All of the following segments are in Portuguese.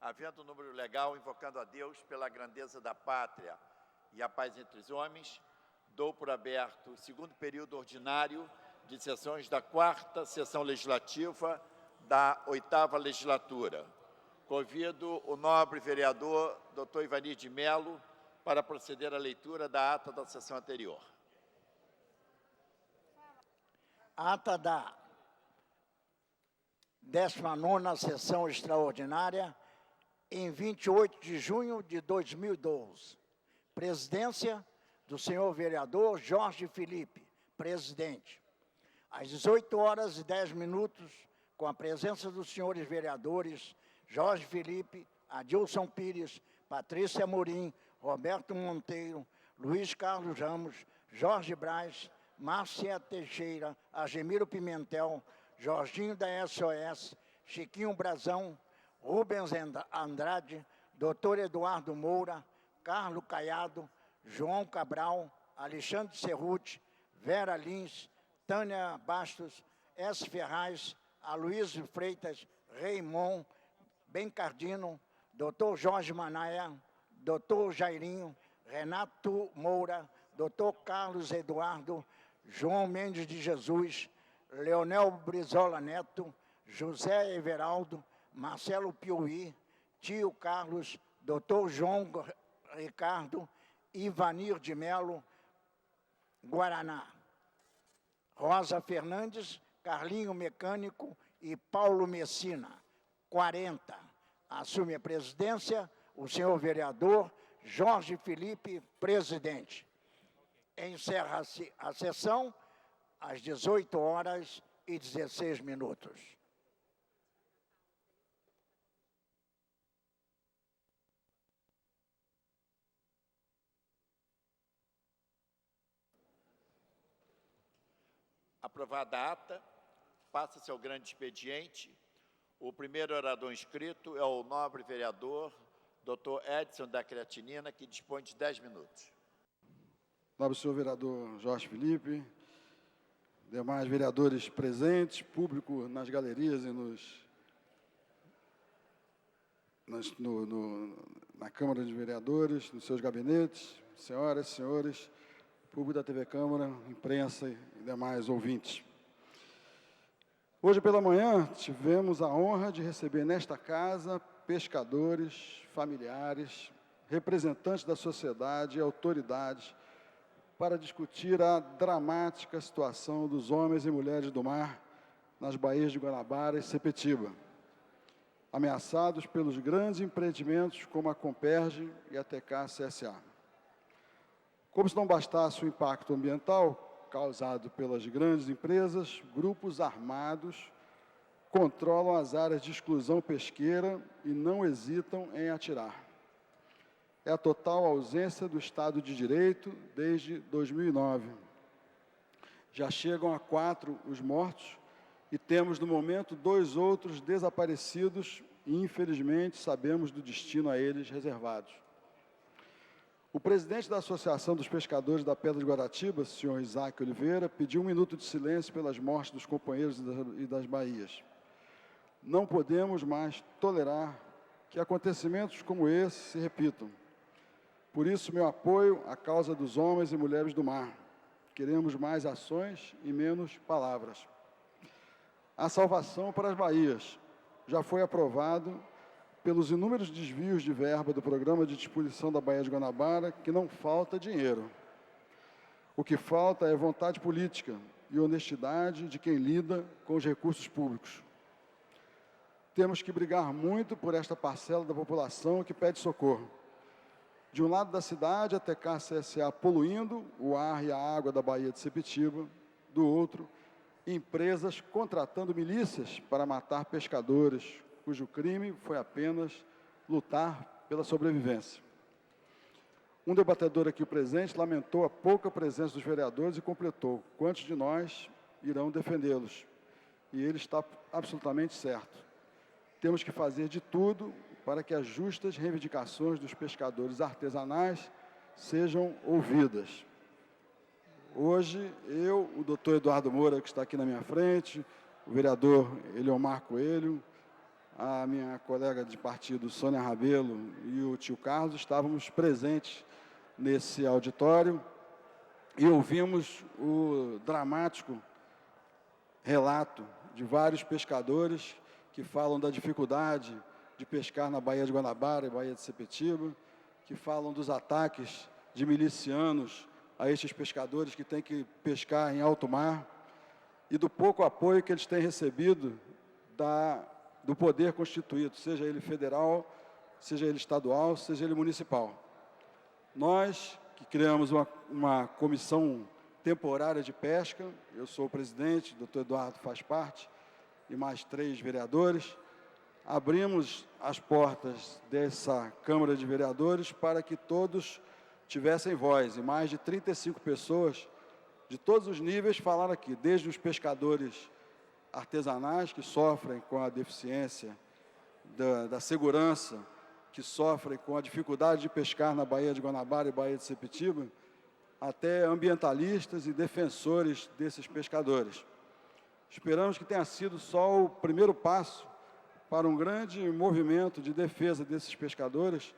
Havendo número legal, invocando a Deus pela grandeza da pátria e a paz entre os homens, dou por aberto o segundo período ordinário de sessões da 4ª Sessão Legislativa da 8ª Legislatura. Convido o nobre vereador Dr. Ivanir de Mello para proceder à leitura da ata da sessão anterior. Ata da 19ª Sessão Extraordinária, em 28 de junho de 2012. Presidência do senhor vereador Jorge Felipe, presidente. Às 18h10, com a presença dos senhores vereadores Jorge Felipe, Adilson Pires, Patrícia Amorim, Roberto Monteiro, Luiz Carlos Ramos, Jorge Braz, Márcia Teixeira, Argemiro Pimentel, Jorginho da SOS, Chiquinho Brazão, Rubens Andrade, Dr. Eduardo Moura, Carlos Caiado, João Cabral, Alexandre Cerruti, Vera Lins, Tânia Bastos, S. Ferraz, Aloysio Freitas, Raimon, Bencardino, Dr. Jorge Manaia, Dr. Jairinho, Renato Moura, Dr. Carlos Eduardo, João Mendes de Jesus, Leonel Brizola Neto, José Everaldo, Marcelo Piuí, Tio Carlos, Dr. João Ricardo, Ivanir de Mello, Guaraná, Rosa Fernandes, Carlinho Mecânico e Paulo Messina, 40. Assume a presidência o senhor vereador Jorge Felipe, presidente. Encerra-se a sessão às 18h16. Aprovada a ata, passa-se ao grande expediente. O primeiro orador inscrito é o nobre vereador Dr. Edson da Creatinina, que dispõe de 10 minutos. Nobre senhor vereador Jorge Felipe, demais vereadores presentes, público nas galerias e na Câmara de Vereadores, nos seus gabinetes, senhoras e senhores, público da TV Câmara, imprensa e demais ouvintes. Hoje pela manhã tivemos a honra de receber nesta casa pescadores, familiares, representantes da sociedade e autoridades para discutir a dramática situação dos homens e mulheres do mar nas baías de Guanabara e Sepetiba, ameaçados pelos grandes empreendimentos como a Comperge e a TK-CSA. Como se não bastasse o impacto ambiental causado pelas grandes empresas, grupos armados controlam as áreas de exclusão pesqueira e não hesitam em atirar. É a total ausência do Estado de Direito desde 2009. Já chegam a 4 os mortos e temos, no momento, 2 outros desaparecidos e, infelizmente, sabemos do destino a eles reservados. O presidente da Associação dos Pescadores da Pedra de Guaratiba, senhor Isaac Oliveira, pediu 1 minuto de silêncio pelas mortes dos companheiros e das baías. Não podemos mais tolerar que acontecimentos como esse se repitam. Por isso, meu apoio à causa dos homens e mulheres do mar. Queremos mais ações e menos palavras. A salvação para as baías já foi aprovado pelos inúmeros desvios de verba do Programa de Disposição da Baía de Guanabara, que não falta dinheiro. O que falta é vontade política e honestidade de quem lida com os recursos públicos. Temos que brigar muito por esta parcela da população que pede socorro. De um lado da cidade, a TK-CSA poluindo o ar e a água da Baía de Sepetiba, do outro, empresas contratando milícias para matar pescadores, cujo crime foi apenas lutar pela sobrevivência. Um debatedor aqui presente lamentou a pouca presença dos vereadores e completou: quantos de nós irão defendê-los? E ele está absolutamente certo. Temos que fazer de tudo para que as justas reivindicações dos pescadores artesanais sejam ouvidas. Hoje, eu, o doutor Eduardo Moura, que está aqui na minha frente, o vereador Eliomar Coelho, a minha colega de partido, Sônia Rabelo, e o tio Carlos, estávamos presentes nesse auditório e ouvimos o dramático relato de vários pescadores que falam da dificuldade de pescar na Baía de Guanabara e Baía de Sepetiba, que falam dos ataques de milicianos a estes pescadores que têm que pescar em alto mar e do pouco apoio que eles têm recebido do poder constituído, seja ele federal, seja ele estadual, seja ele municipal. Nós, que criamos uma comissão temporária de pesca, eu sou o presidente, o doutor Eduardo faz parte, e mais 3 vereadores, abrimos as portas dessa Câmara de Vereadores para que todos tivessem voz, e mais de 35 pessoas de todos os níveis falaram aqui, desde os pescadores artesanais que sofrem com a deficiência da segurança, que sofrem com a dificuldade de pescar na Baía de Guanabara e Baía de Sepetiba, até ambientalistas e defensores desses pescadores. Esperamos que tenha sido só o primeiro passo para um grande movimento de defesa desses pescadores,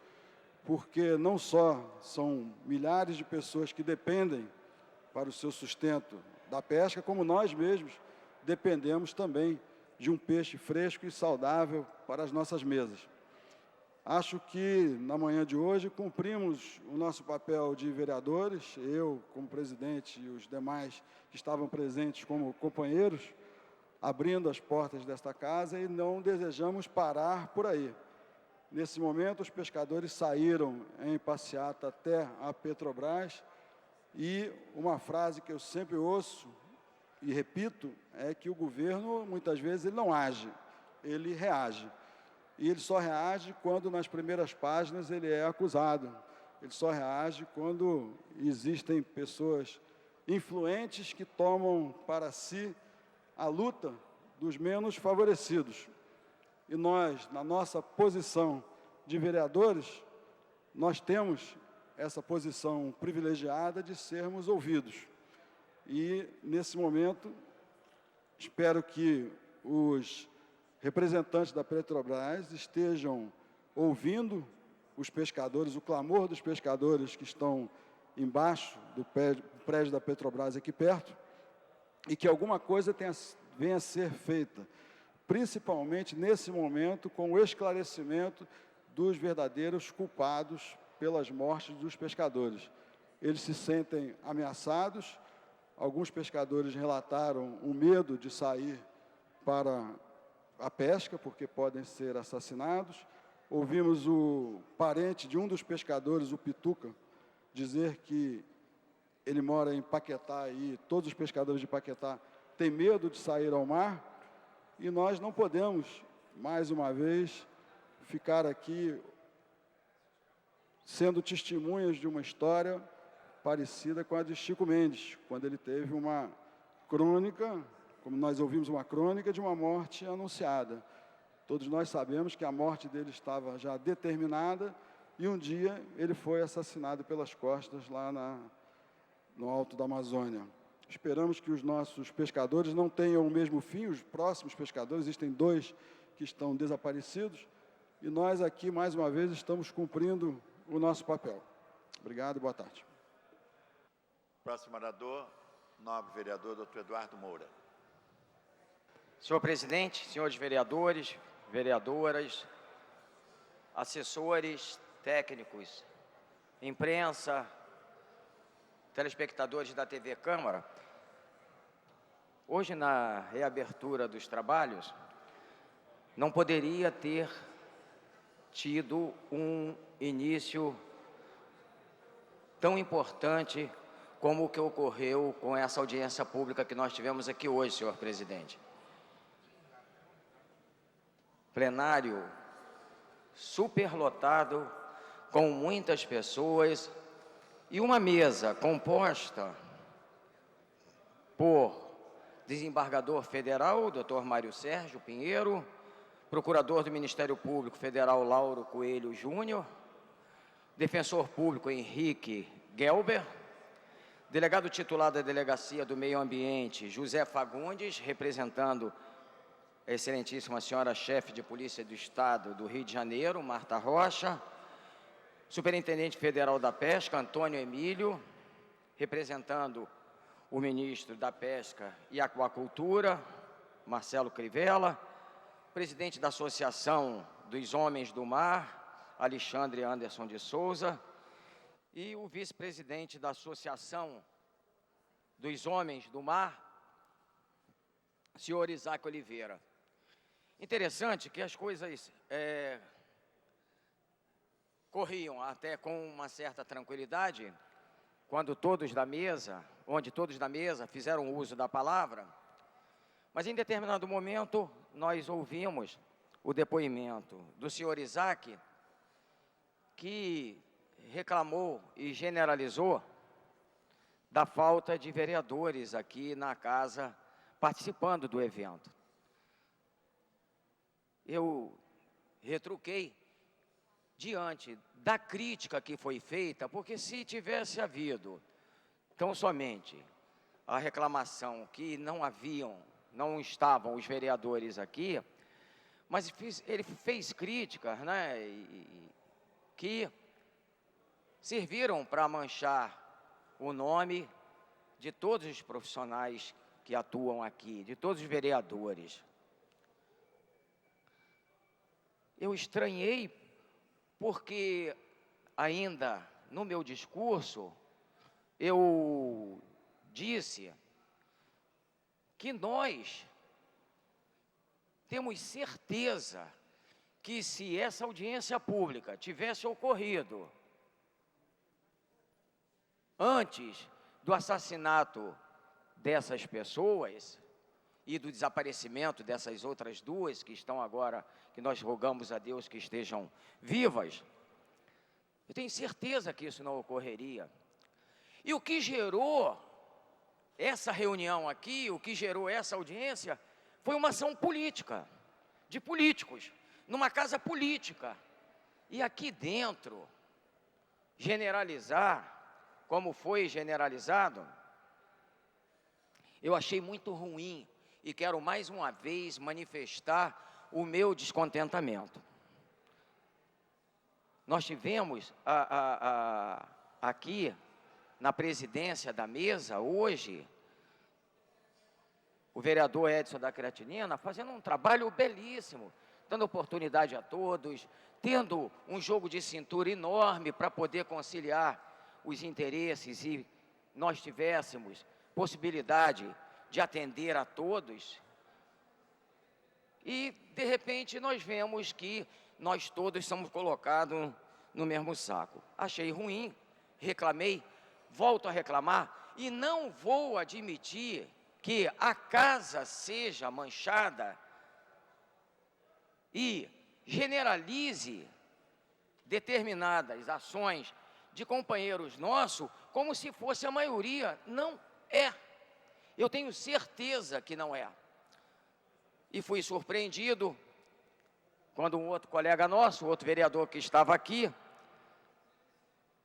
porque não só são milhares de pessoas que dependem para o seu sustento da pesca, como nós mesmos dependemos também de um peixe fresco e saudável para as nossas mesas. Acho que, na manhã de hoje, cumprimos o nosso papel de vereadores, eu como presidente e os demais que estavam presentes como companheiros, abrindo as portas desta casa e não desejamos parar por aí. Nesse momento, os pescadores saíram em passeata até a Petrobras e uma frase que eu sempre ouço e repito é que o governo, muitas vezes, ele não age, ele reage. E ele só reage quando, nas primeiras páginas, ele é acusado. Ele só reage quando existem pessoas influentes que tomam para si a luta dos menos favorecidos. E nós, na nossa posição de vereadores, nós temos essa posição privilegiada de sermos ouvidos. E, nesse momento, espero que os representantes da Petrobras estejam ouvindo os pescadores, o clamor dos pescadores que estão embaixo do prédio da Petrobras aqui perto, e que alguma coisa venha a ser feita, principalmente nesse momento, com o esclarecimento dos verdadeiros culpados pelas mortes dos pescadores. Eles se sentem ameaçados, alguns pescadores relataram o medo de sair para a pesca, porque podem ser assassinados. Ouvimos o parente de um dos pescadores, o Pituca, dizer que ele mora em Paquetá e todos os pescadores de Paquetá têm medo de sair ao mar, e nós não podemos, mais uma vez, ficar aqui sendo testemunhas de uma história parecida com a de Chico Mendes, quando ele teve uma crônica, como nós ouvimos, uma crônica de uma morte anunciada. Todos nós sabemos que a morte dele estava já determinada e um dia ele foi assassinado pelas costas lá no alto da Amazônia. Esperamos que os nossos pescadores não tenham o mesmo fim, os próximos pescadores, existem 2 que estão desaparecidos, e nós aqui, mais uma vez, estamos cumprindo o nosso papel. Obrigado e boa tarde. Próximo orador, nobre vereador, doutor Eduardo Moura. Senhor presidente, senhores vereadores, vereadoras, assessores, técnicos, imprensa, telespectadores da TV Câmara, hoje, na reabertura dos trabalhos, não poderia ter tido um início tão importante como o que ocorreu com essa audiência pública que nós tivemos aqui hoje, senhor presidente. Plenário superlotado, com muitas pessoas, e uma mesa composta por desembargador federal, Dr. Mário Sérgio Pinheiro, procurador do Ministério Público Federal, Lauro Coelho Júnior, defensor público Henrique Gelber, delegado titular da Delegacia do Meio Ambiente, José Fagundes, representando a excelentíssima senhora chefe de Polícia do Estado do Rio de Janeiro, Marta Rocha, Superintendente Federal da Pesca, Antônio Emílio, representando o ministro da Pesca e Aquacultura, Marcelo Crivella, presidente da Associação dos Homens do Mar, Alexandre Anderson de Souza, e o vice-presidente da Associação dos Homens do Mar, senhor Isaac Oliveira. Interessante que as coisas corriam até com uma certa tranquilidade, onde todos da mesa fizeram uso da palavra, mas em determinado momento nós ouvimos o depoimento do senhor Isaac, que reclamou e generalizou da falta de vereadores aqui na casa participando do evento. Eu retruquei diante da crítica que foi feita, porque se tivesse havido tão somente a reclamação que não estavam os vereadores aqui, mas ele fez críticas, né, que serviram para manchar o nome de todos os profissionais que atuam aqui, de todos os vereadores. Eu estranhei porque ainda no meu discurso eu disse que nós temos certeza que se essa audiência pública tivesse ocorrido antes do assassinato dessas pessoas e do desaparecimento dessas outras duas que estão agora, que nós rogamos a Deus que estejam vivas, eu tenho certeza que isso não ocorreria. E o que gerou essa reunião aqui, o que gerou essa audiência, foi uma ação política, de políticos, numa casa política. E aqui dentro, generalizar, como foi generalizado, eu achei muito ruim e quero mais uma vez manifestar o meu descontentamento. Nós tivemos aqui na presidência da mesa hoje o vereador Edson da Creatinina fazendo um trabalho belíssimo, dando oportunidade a todos, tendo um jogo de cintura enorme para poder conciliar os interesses e nós tivéssemos possibilidade de atender a todos. E, de repente, nós vemos que nós todos somos colocados no mesmo saco. Achei ruim, reclamei, volto a reclamar e não vou admitir que a casa seja manchada e generalize determinadas ações de companheiros nossos como se fosse a maioria. Não é. Eu tenho certeza que não é. E fui surpreendido quando um outro colega nosso, outro vereador que estava aqui,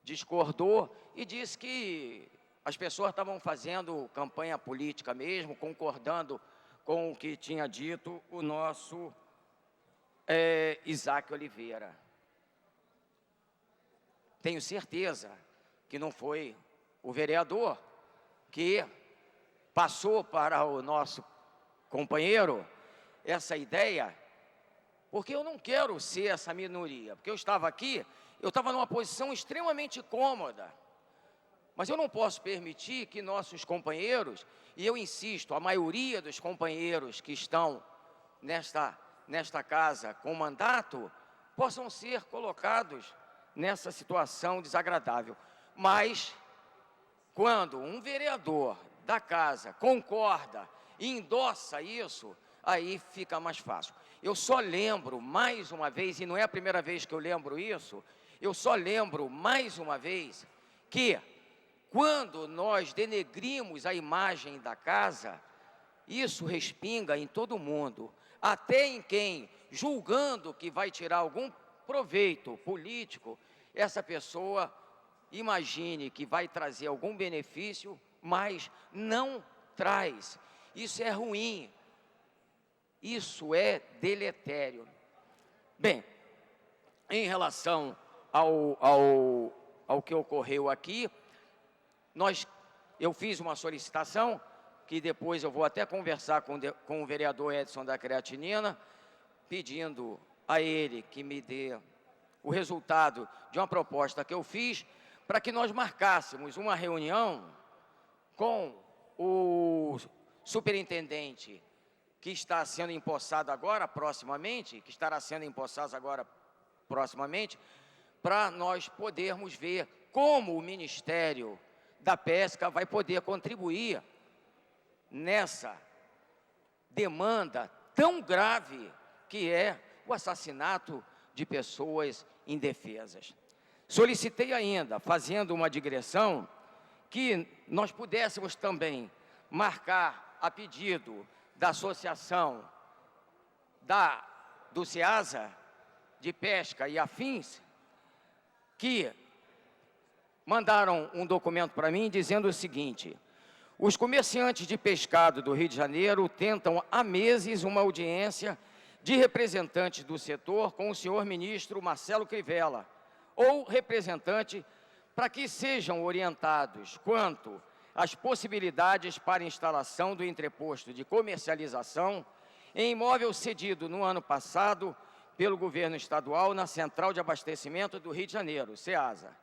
discordou e disse que as pessoas estavam fazendo campanha política mesmo, concordando com o que tinha dito o nosso Isaac Oliveira. Tenho certeza que não foi o vereador que passou para o nosso companheiro essa ideia, porque eu não quero ser essa minoria, porque eu estava aqui, eu estava numa posição extremamente cômoda, mas eu não posso permitir que nossos companheiros, e eu insisto, a maioria dos companheiros que estão nesta casa com mandato, possam ser colocados nessa situação desagradável. Mas, quando um vereador da casa concorda e endossa isso, aí fica mais fácil. Eu só lembro mais uma vez, e não é a primeira vez que eu lembro isso, eu só lembro mais uma vez que quando nós denegrimos a imagem da casa, isso respinga em todo mundo, até em quem, julgando que vai tirar algum proveito político, essa pessoa imagine que vai trazer algum benefício, mas não traz. Isso é ruim. Isso é deletério. Bem, em relação ao que ocorreu aqui, eu fiz uma solicitação, que depois eu vou até conversar com o vereador Edson da Creatinina, pedindo a ele que me dê o resultado de uma proposta que eu fiz, para que nós marcássemos uma reunião com o superintendente que está sendo empossado agora, proximamente, que estará sendo empossado agora, proximamente, para nós podermos ver como o Ministério da Pesca vai poder contribuir nessa demanda tão grave que é o assassinato de pessoas indefesas. Solicitei ainda, fazendo uma digressão, que nós pudéssemos também marcar a pedido da associação do SEASA, de pesca e afins, que mandaram um documento para mim dizendo o seguinte: os comerciantes de pescado do Rio de Janeiro tentam há meses uma audiência de representantes do setor com o senhor ministro Marcelo Crivella, ou representante, para que sejam orientados quanto às possibilidades para instalação do entreposto de comercialização em imóvel cedido no ano passado pelo governo estadual na Central de Abastecimento do Rio de Janeiro, SEASA.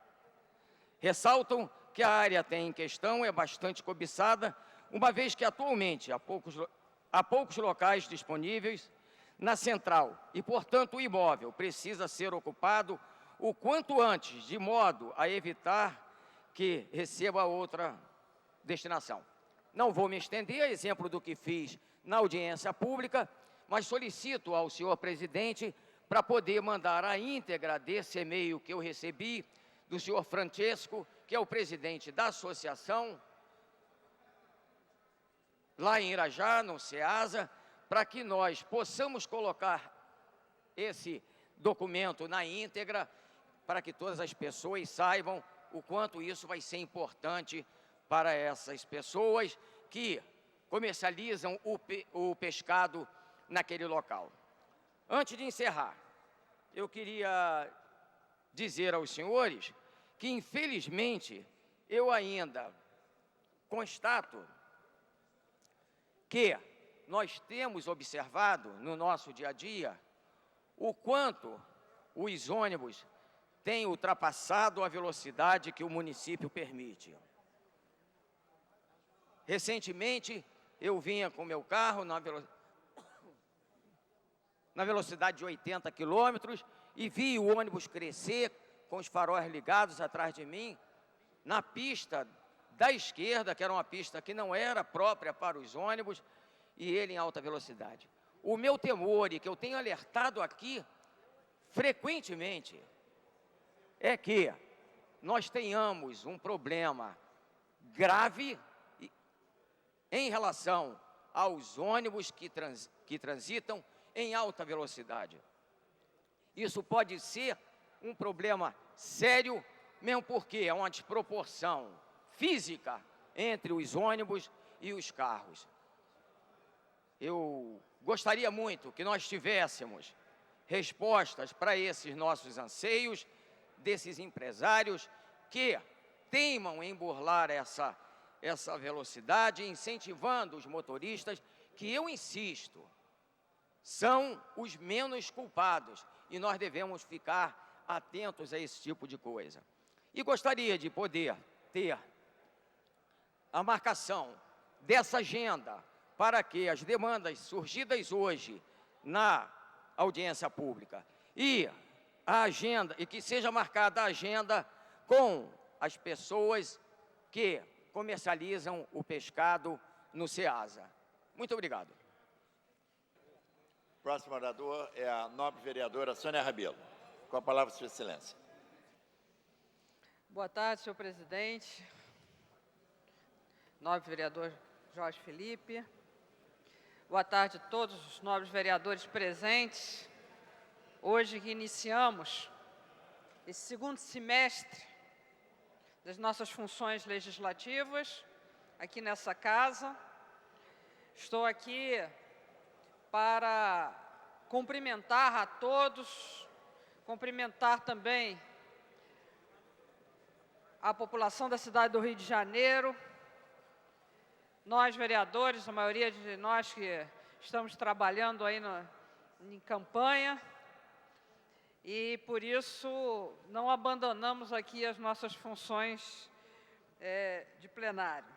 Ressaltam que a área em questão é bastante cobiçada, uma vez que atualmente há poucos locais disponíveis na central e, portanto, o imóvel precisa ser ocupado o quanto antes, de modo a evitar que receba outra destinação. Não vou me estender, a exemplo do que fiz na audiência pública, mas solicito ao senhor presidente para poder mandar a íntegra desse e-mail que eu recebi do senhor Francesco, que é o presidente da associação, lá em Irajá, no SEASA, para que nós possamos colocar esse documento na íntegra, para que todas as pessoas saibam o quanto isso vai ser importante para essas pessoas que comercializam o pescado naquele local. Antes de encerrar, eu queria dizer aos senhores que, infelizmente, eu ainda constato que nós temos observado no nosso dia a dia o quanto os ônibus têm ultrapassado a velocidade que o município permite. Recentemente, eu vinha com meu carro na velocidade de 80 quilômetros e vi o ônibus crescer com os faróis ligados atrás de mim, na pista da esquerda, que era uma pista que não era própria para os ônibus, e ele em alta velocidade. O meu temor, e que eu tenho alertado aqui frequentemente, é que nós tenhamos um problema grave em relação aos ônibus que transitam em alta velocidade. Isso pode ser um problema sério, mesmo porque é uma desproporção física entre os ônibus e os carros. Eu gostaria muito que nós tivéssemos respostas para esses nossos anseios, desses empresários que teimam em burlar essa velocidade, incentivando os motoristas, que eu insisto, são os menos culpados, e nós devemos ficar atentos a esse tipo de coisa. E gostaria de poder ter a marcação dessa agenda para que as demandas surgidas hoje na audiência pública e a agenda, e que seja marcada a agenda com as pessoas que comercializam o pescado no SEASA. Muito obrigado. Próximo orador é a nobre vereadora Sônia Rabelo. Com a palavra, Sua Excelência. Boa tarde, senhor presidente. Nobre vereador Jorge Felipe. Boa tarde a todos os nobres vereadores presentes. Hoje que iniciamos esse segundo semestre das nossas funções legislativas aqui nessa casa. Estou aqui para cumprimentar a todos, cumprimentar também a população da cidade do Rio de Janeiro, nós vereadores, a maioria de nós que estamos trabalhando aí em campanha, e por isso não abandonamos aqui as nossas funções de plenário.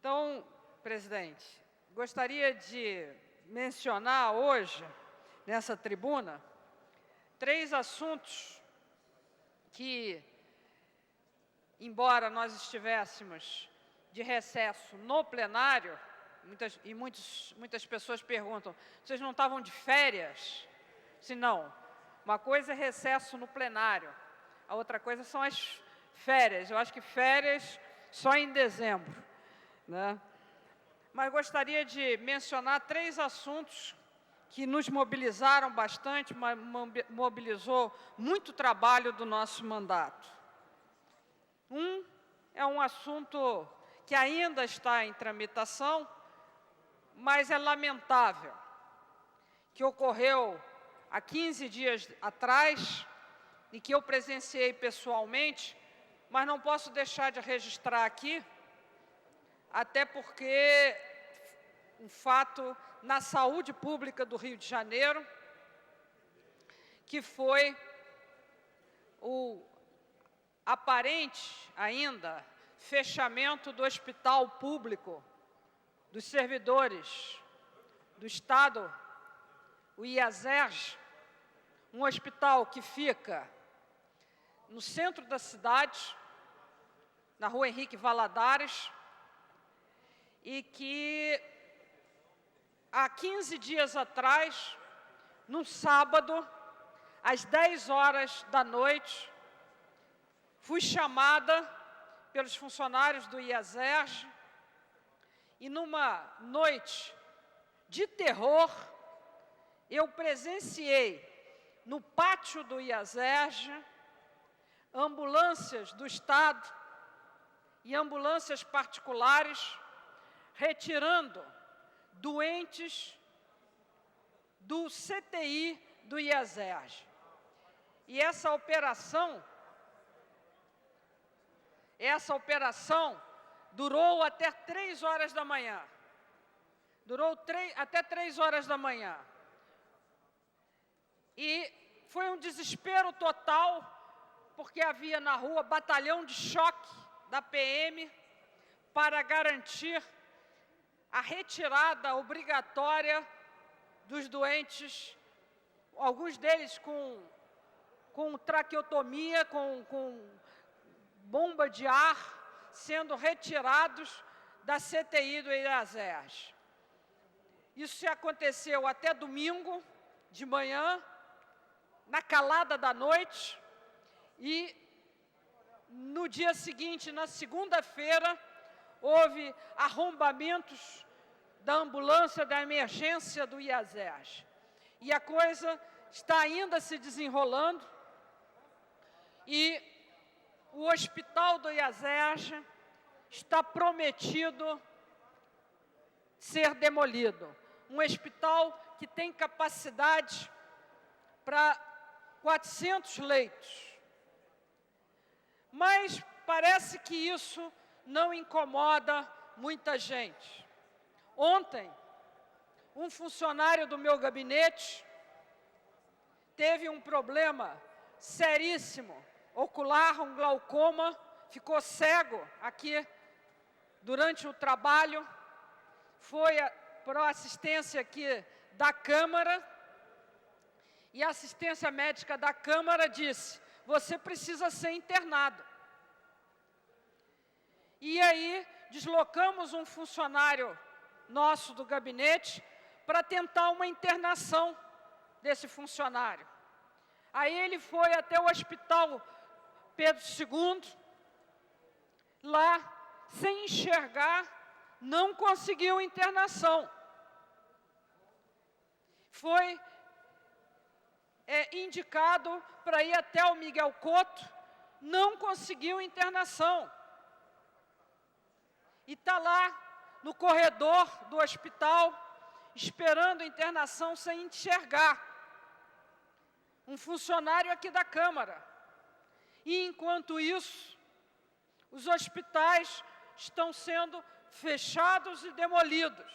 Então, presidente, gostaria de mencionar hoje, nessa tribuna, 3 assuntos que, embora nós estivéssemos de recesso no plenário, muitas pessoas perguntam, vocês não estavam de férias? Se não, uma coisa é recesso no plenário, a outra coisa são as férias. Eu acho que férias só em dezembro, né? Mas gostaria de mencionar 3 assuntos que nos mobilizaram bastante, mas mobilizou muito trabalho do nosso mandato. É um assunto que ainda está em tramitação, mas é lamentável, que ocorreu há 15 dias atrás e que eu presenciei pessoalmente, mas não posso deixar de registrar aqui, até porque um fato na saúde pública do Rio de Janeiro, que foi o aparente ainda fechamento do hospital público dos servidores do Estado, o IASERJ, um hospital que fica no centro da cidade, na rua Henrique Valadares, e que há 15 dias atrás, no sábado, às 10 horas da noite, fui chamada pelos funcionários do IASERJ e numa noite de terror, eu presenciei no pátio do IASERJ ambulâncias do Estado e ambulâncias particulares retirando doentes do CTI do IASERJ. E essa operação durou até 3 horas da manhã. Até 3 horas da manhã. E foi um desespero total, porque havia na rua batalhão de choque da PM para garantir a retirada obrigatória dos doentes, alguns deles com traqueotomia, com bomba de ar, sendo retirados da CTI do IASERJ. Isso aconteceu até domingo de manhã, na calada da noite, e no dia seguinte, na segunda-feira, houve arrombamentos da ambulância da emergência do IASERJ. E a coisa está ainda se desenrolando, e o hospital do IASERJ está prometido ser demolido. Um hospital que tem capacidade para 400 leitos. Mas parece que isso não incomoda muita gente. Ontem, um funcionário do meu gabinete teve um problema seríssimo, ocular, um glaucoma, ficou cego aqui durante o trabalho, foi para a assistência aqui da Câmara, e a assistência médica da Câmara disse, você precisa ser internado. E aí, deslocamos um funcionário nosso do gabinete para tentar uma internação desse funcionário. Aí ele foi até o Hospital Pedro II, lá, sem enxergar, não conseguiu internação. Foi indicado para ir até o Miguel Couto, não conseguiu internação. E está lá no corredor do hospital, esperando internação sem enxergar. Um funcionário aqui da Câmara. E, enquanto isso, os hospitais estão sendo fechados e demolidos.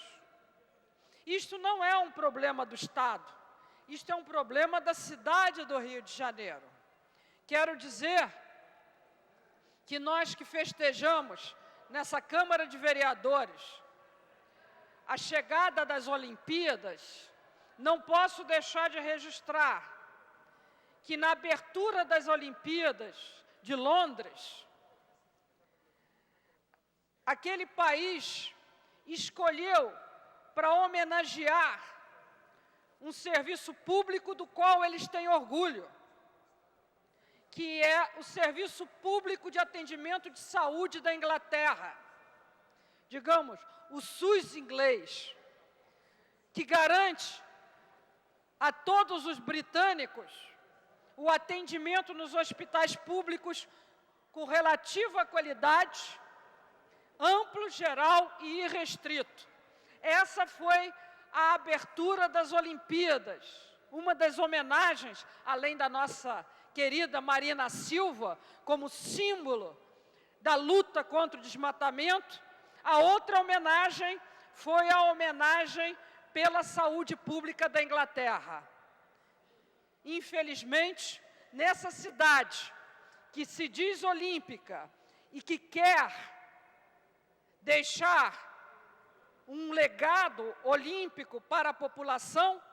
Isto não é um problema do Estado, isto é um problema da cidade do Rio de Janeiro. Quero dizer que nós que festejamos nessa Câmara de Vereadores a chegada das Olimpíadas, não posso deixar de registrar que na abertura das Olimpíadas de Londres, aquele país escolheu para homenagear um serviço público do qual eles têm orgulho, que é o Serviço Público de Atendimento de Saúde da Inglaterra, digamos, o SUS inglês, que garante a todos os britânicos o atendimento nos hospitais públicos com relativa qualidade, amplo, geral e irrestrito. Essa foi a abertura das Olimpíadas, uma das homenagens, além da nossa querida Marina Silva, como símbolo da luta contra o desmatamento. A outra homenagem foi a homenagem pela saúde pública da Inglaterra. Infelizmente, nessa cidade que se diz olímpica e que quer deixar um legado olímpico para a população,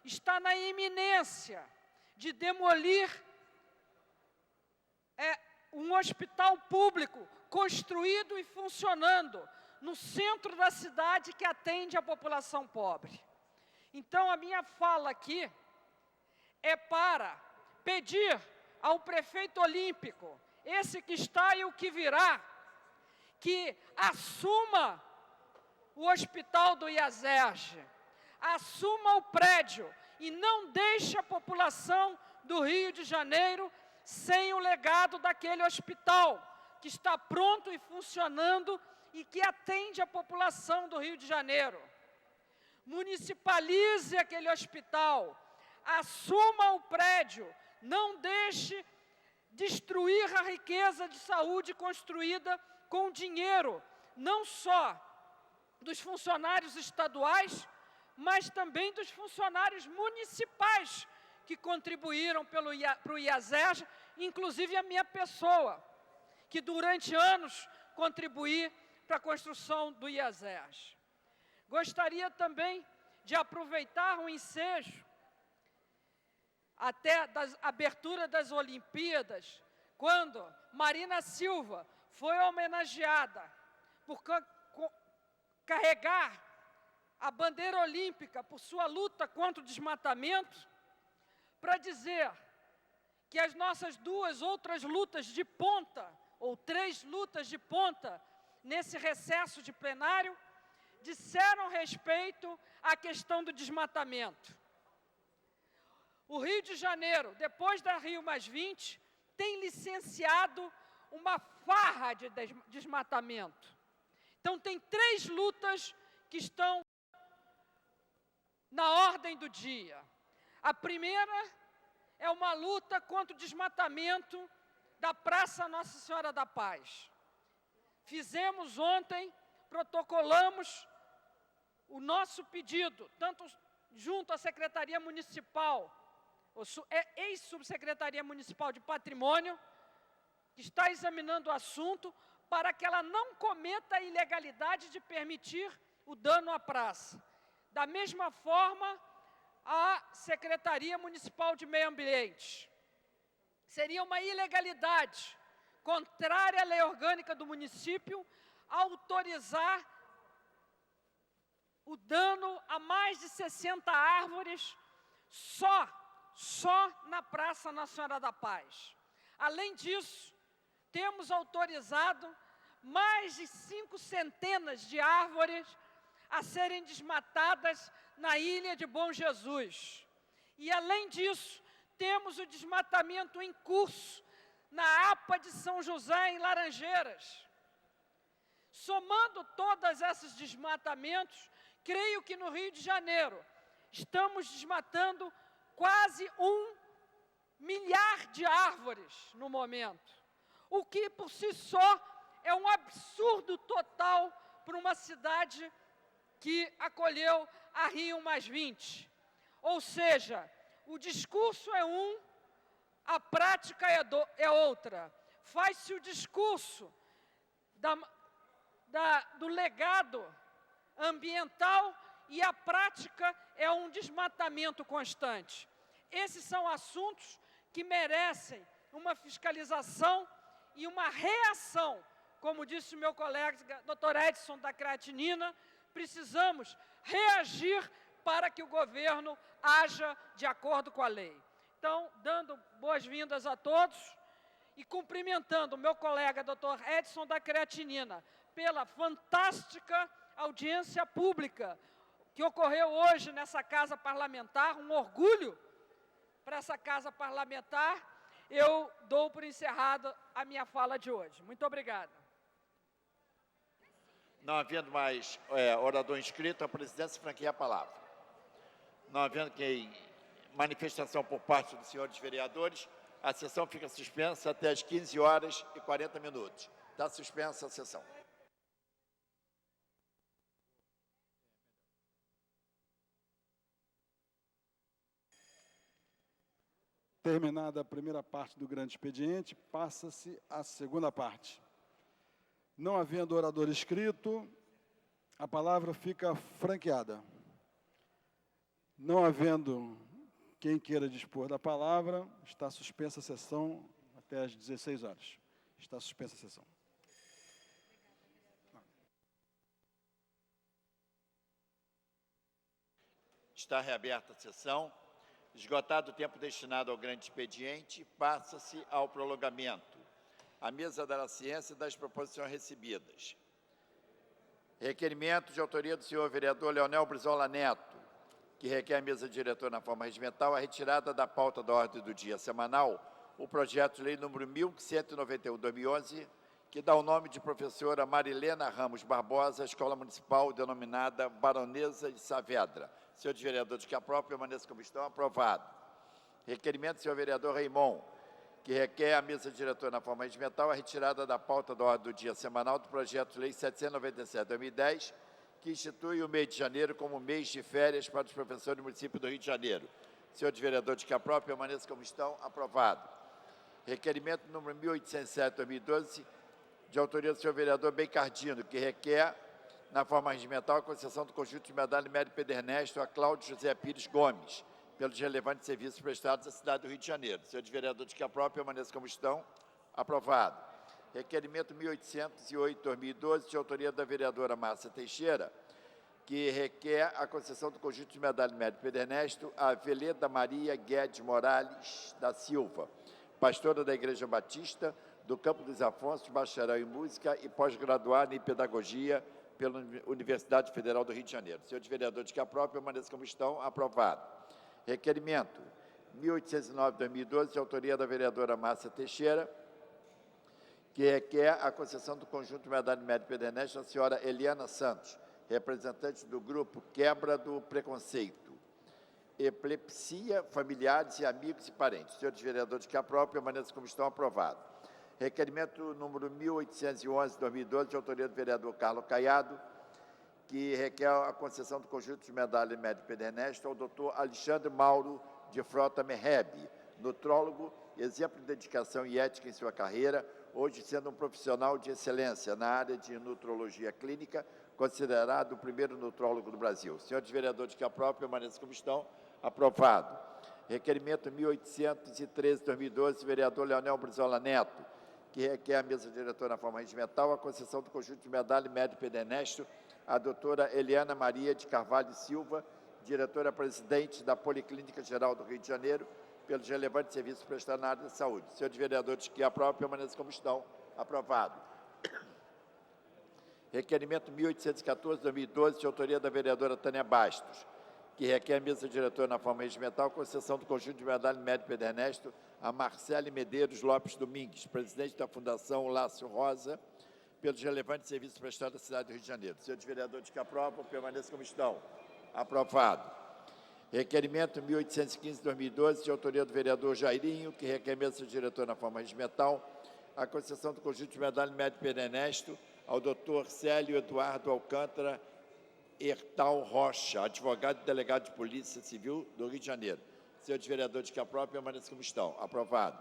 está na iminência de demolir um hospital público construído e funcionando no centro da cidade que atende a população pobre. Então, a minha fala aqui é para pedir ao prefeito olímpico, esse que está e o que virá, que assuma o hospital do IASERJ, assuma o prédio e não deixe a população do Rio de Janeiro sem o legado daquele hospital, que está pronto e funcionando e que atende a população do Rio de Janeiro. Municipalize aquele hospital, assuma o prédio, não deixe destruir a riqueza de saúde construída com dinheiro, não só dos funcionários estaduais, mas também dos funcionários municipais que contribuíram para o IASERJ, inclusive a minha pessoa, que durante anos contribuí para a construção do IASERJ. Gostaria também de aproveitar o ensejo até da abertura das Olimpíadas, quando Marina Silva foi homenageada por carregar a bandeira olímpica por sua luta contra o desmatamento, para dizer que as nossas duas outras lutas de ponta, ou 3 lutas de ponta, nesse recesso de plenário, disseram respeito à questão do desmatamento. O Rio de Janeiro, depois da Rio+20, tem licenciado uma farra de desmatamento. Então, tem 3 lutas que estão na ordem do dia. A primeira é uma luta contra o desmatamento da Praça Nossa Senhora da Paz. Fizemos ontem, protocolamos o nosso pedido, tanto junto à Secretaria Municipal, ex-Subsecretaria Municipal de Patrimônio, que está examinando o assunto, para que ela não cometa a ilegalidade de permitir o dano à praça. Da mesma forma, a Secretaria Municipal de Meio Ambiente. Seria uma ilegalidade, contrária à lei orgânica do município, autorizar o dano a mais de 60 árvores só na Praça Nossa Senhora da Paz. Além disso, temos autorizado mais de 5 centenas de árvores a serem desmatadas na Ilha de Bom Jesus. E, além disso, temos o desmatamento em curso na APA de São José, em Laranjeiras. Somando todos esses desmatamentos, creio que no Rio de Janeiro estamos desmatando quase 1 milhar de árvores no momento, o que por si só é um absurdo total para uma cidade que acolheu a Rio+20. Ou seja, o discurso é um, a prática é outra. Faz-se o discurso do legado ambiental e a prática é um desmatamento constante. Esses são assuntos que merecem uma fiscalização e uma reação. Como disse o meu colega, Dr. Edson da Creatinina, precisamos reagir para que o governo haja de acordo com a lei. Então, dando boas-vindas a todos e cumprimentando o meu colega, Dr. Edson da Creatinina, pela fantástica audiência pública que ocorreu hoje nessa Casa Parlamentar, um orgulho para essa Casa Parlamentar, eu dou por encerrada a minha fala de hoje. Muito obrigada. Não havendo mais orador inscrito, a presidência franqueia a palavra. Não havendo manifestação por parte dos senhores vereadores, a sessão fica suspensa até às 15h40. Está suspensa a sessão. Terminada a primeira parte do grande expediente, passa-se a segunda parte. Não havendo orador inscrito, a palavra fica franqueada. Não havendo quem queira dispor da palavra, está suspensa a sessão até às 16 horas. Está suspensa a sessão. Está reaberta a sessão. Esgotado o tempo destinado ao grande expediente, passa-se ao prolongamento. A mesa dará ciência das proposições recebidas. Requerimento de autoria do senhor vereador Leonel Brizola Neto, que requer à mesa diretora na forma regimental a retirada da pauta da ordem do dia semanal o projeto de lei número 1191/2011, que dá o nome de professora Marilena Ramos Barbosa à Escola Municipal denominada Baronesa de Saavedra. Senhores vereadores, que aprovam, permaneçam como estão. Aprovado. Requerimento do senhor vereador Raimon, que requer à mesa diretora na forma regimental a retirada da pauta da ordem do dia semanal do projeto de lei 797/2010, que institui o mês de janeiro como mês de férias para os professores do município do Rio de Janeiro. Senhores vereadores, que aprovam, permaneçam como estão. Aprovado. Requerimento número 1807/2012, de autoria do senhor vereador Bencardino, que requer, na forma regimental, a concessão do conjunto de medalha Mérito Pedro Ernesto a Cláudio José Pires Gomes, pelos relevantes serviços prestados à cidade do Rio de Janeiro. Senhores vereadores, que aprovam, permaneçam como estão. Aprovado. Requerimento 1808/2012, de autoria da vereadora Márcia Teixeira, que requer a concessão do conjunto de medalha Mérito Pedro Ernesto a Veleda Maria Guedes Morales da Silva, pastora da Igreja Batista do Campo dos Afonsos, bacharel em Música e pós-graduada em Pedagogia pela Universidade Federal do Rio de Janeiro. Senhores vereadores, que aprovam, permaneçam como estão. Aprovado. Requerimento 1809/2012, de autoria da vereadora Márcia Teixeira, que requer a concessão do conjunto de medalha Mérito Pedro Ernesto à senhora Eliana Santos, representante do grupo Quebra do Preconceito, Epilepsia, Familiares e Amigos e Parentes. Senhores vereadores, que aprovam, permaneçam como estão. Aprovado. Requerimento número 1811/2012, de autoria do vereador Carlos Caiado, que requer a concessão do conjunto de medalha Mérito Pedro Ernesto ao doutor Alexandre Mauro de Frota Merrebe, nutrólogo, exemplo de dedicação e ética em sua carreira, hoje sendo um profissional de excelência na área de nutrologia clínica, considerado o primeiro nutrólogo do Brasil. Senhores vereadores, que aprovam, permaneçam como estão. Aprovado. Requerimento 1813/2012, vereador Leonel Brizola Neto, que requer à mesa diretora na forma regimental a concessão do conjunto de medalha Mérito Pedro Ernesto à doutora Eliana Maria de Carvalho Silva, diretora-presidente da Policlínica Geral do Rio de Janeiro, pelos relevantes serviços prestados na área da saúde. Senhores vereadores, que aprovam, permaneçam como estão. Aprovado. Requerimento 1814/2012, de autoria da vereadora Tânia Bastos, que requer à mesa diretora na forma regimental a concessão do conjunto de medalha Mérito Pedro Ernesto a Marcele Medeiros Lopes Domingues, presidente da Fundação Lácio Rosa, pelos relevantes serviços prestados à cidade do Rio de Janeiro. Senhores vereadores que aprovam, permaneçam como estão. Aprovado. Requerimento 1815-2012, de autoria do vereador Jairinho, que requer mesa do diretor na forma regimental, a concessão do conjunto de medalha médio perenesto ao doutor Célio Eduardo Alcântara Hertal Rocha, advogado e delegado de Polícia Civil do Rio de Janeiro. Senhores vereadores que aprovam, permaneçam como estão. Aprovado.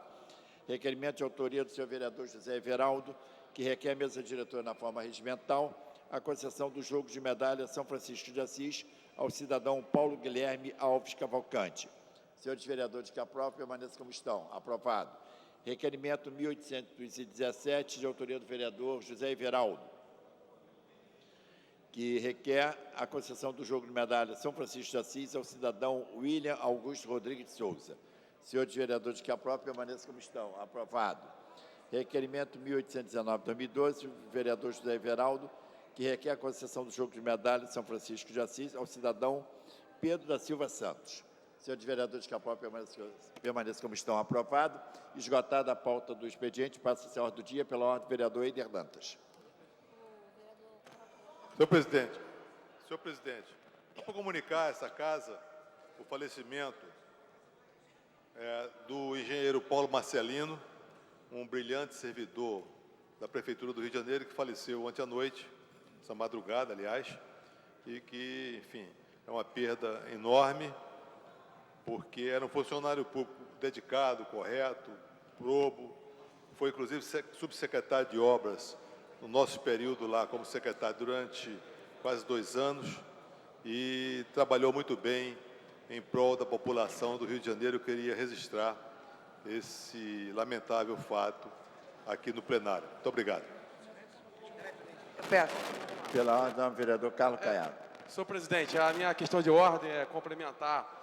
Requerimento de autoria do senhor vereador José Everaldo, que requer a mesa diretora na forma regimental, a concessão do jogo de medalha São Francisco de Assis ao cidadão Paulo Guilherme Alves Cavalcante. Senhores vereadores que aprovam, permaneçam como estão. Aprovado. Requerimento 1817, de autoria do vereador José Everaldo, que requer a concessão do jogo de medalha São Francisco de Assis ao cidadão William Augusto Rodrigues de Souza. Senhores vereadores que aprovam, permaneçam como estão. Aprovado. Requerimento 1819-2012, do vereador José Everaldo, que requer a concessão do jogo de medalha São Francisco de Assis ao cidadão Pedro da Silva Santos. Senhores vereadores que aprovam, permaneçam como estão. Aprovado. Esgotada a pauta do expediente, passa-se a ordem do dia pela ordem do vereador Eider Dantas. Senhor presidente, só para comunicar a essa casa o falecimento do engenheiro Paulo Marcelino, um brilhante servidor da Prefeitura do Rio de Janeiro, que faleceu ontem à noite, essa madrugada, aliás, e que, enfim, é uma perda enorme, porque era um funcionário público dedicado, correto, probo, foi inclusive subsecretário de obras no nosso período lá como secretário durante quase 2 anos e trabalhou muito bem em prol da população do Rio de Janeiro. Eu queria registrar esse lamentável fato aqui no plenário. Muito obrigado. Pela ordem, o vereador Carlos Caiado. Senhor presidente, a minha questão de ordem é complementar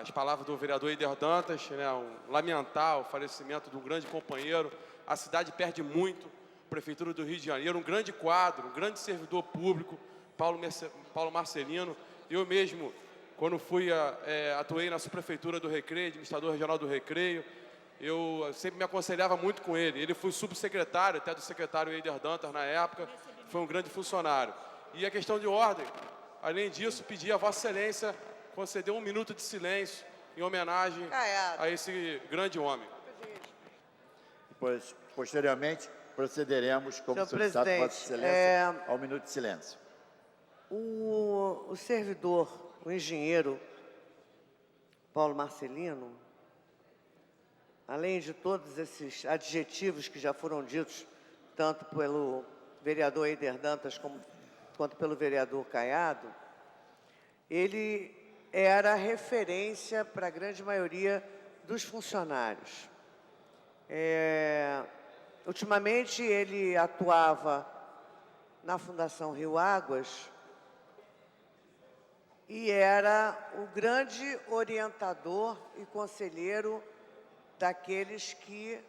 as palavras do vereador Eider Dantas, né, lamentar o falecimento de um grande companheiro. A cidade perde muito, a Prefeitura do Rio de Janeiro, um grande quadro, um grande servidor público, Paulo Marcelino. Eu mesmo, quando atuei na subprefeitura do Recreio, administrador regional do Recreio, eu sempre me aconselhava muito com ele. Ele foi subsecretário, até do secretário Eider Dantas na época, foi um grande funcionário. E a questão de ordem, além disso, pedir a Vossa Excelência conceder 1 minuto de silêncio em homenagem a esse grande homem. Depois, posteriormente, procederemos, como solicitado por Vossa Excelência, ao minuto de silêncio. O servidor, o engenheiro Paulo Marcelino, além de todos esses adjetivos que já foram ditos, tanto pelo vereador Eider Dantas quanto pelo vereador Caiado, ele era referência para a grande maioria dos funcionários. Ultimamente, ele atuava na Fundação Rio Águas e era o grande orientador e conselheiro daqueles que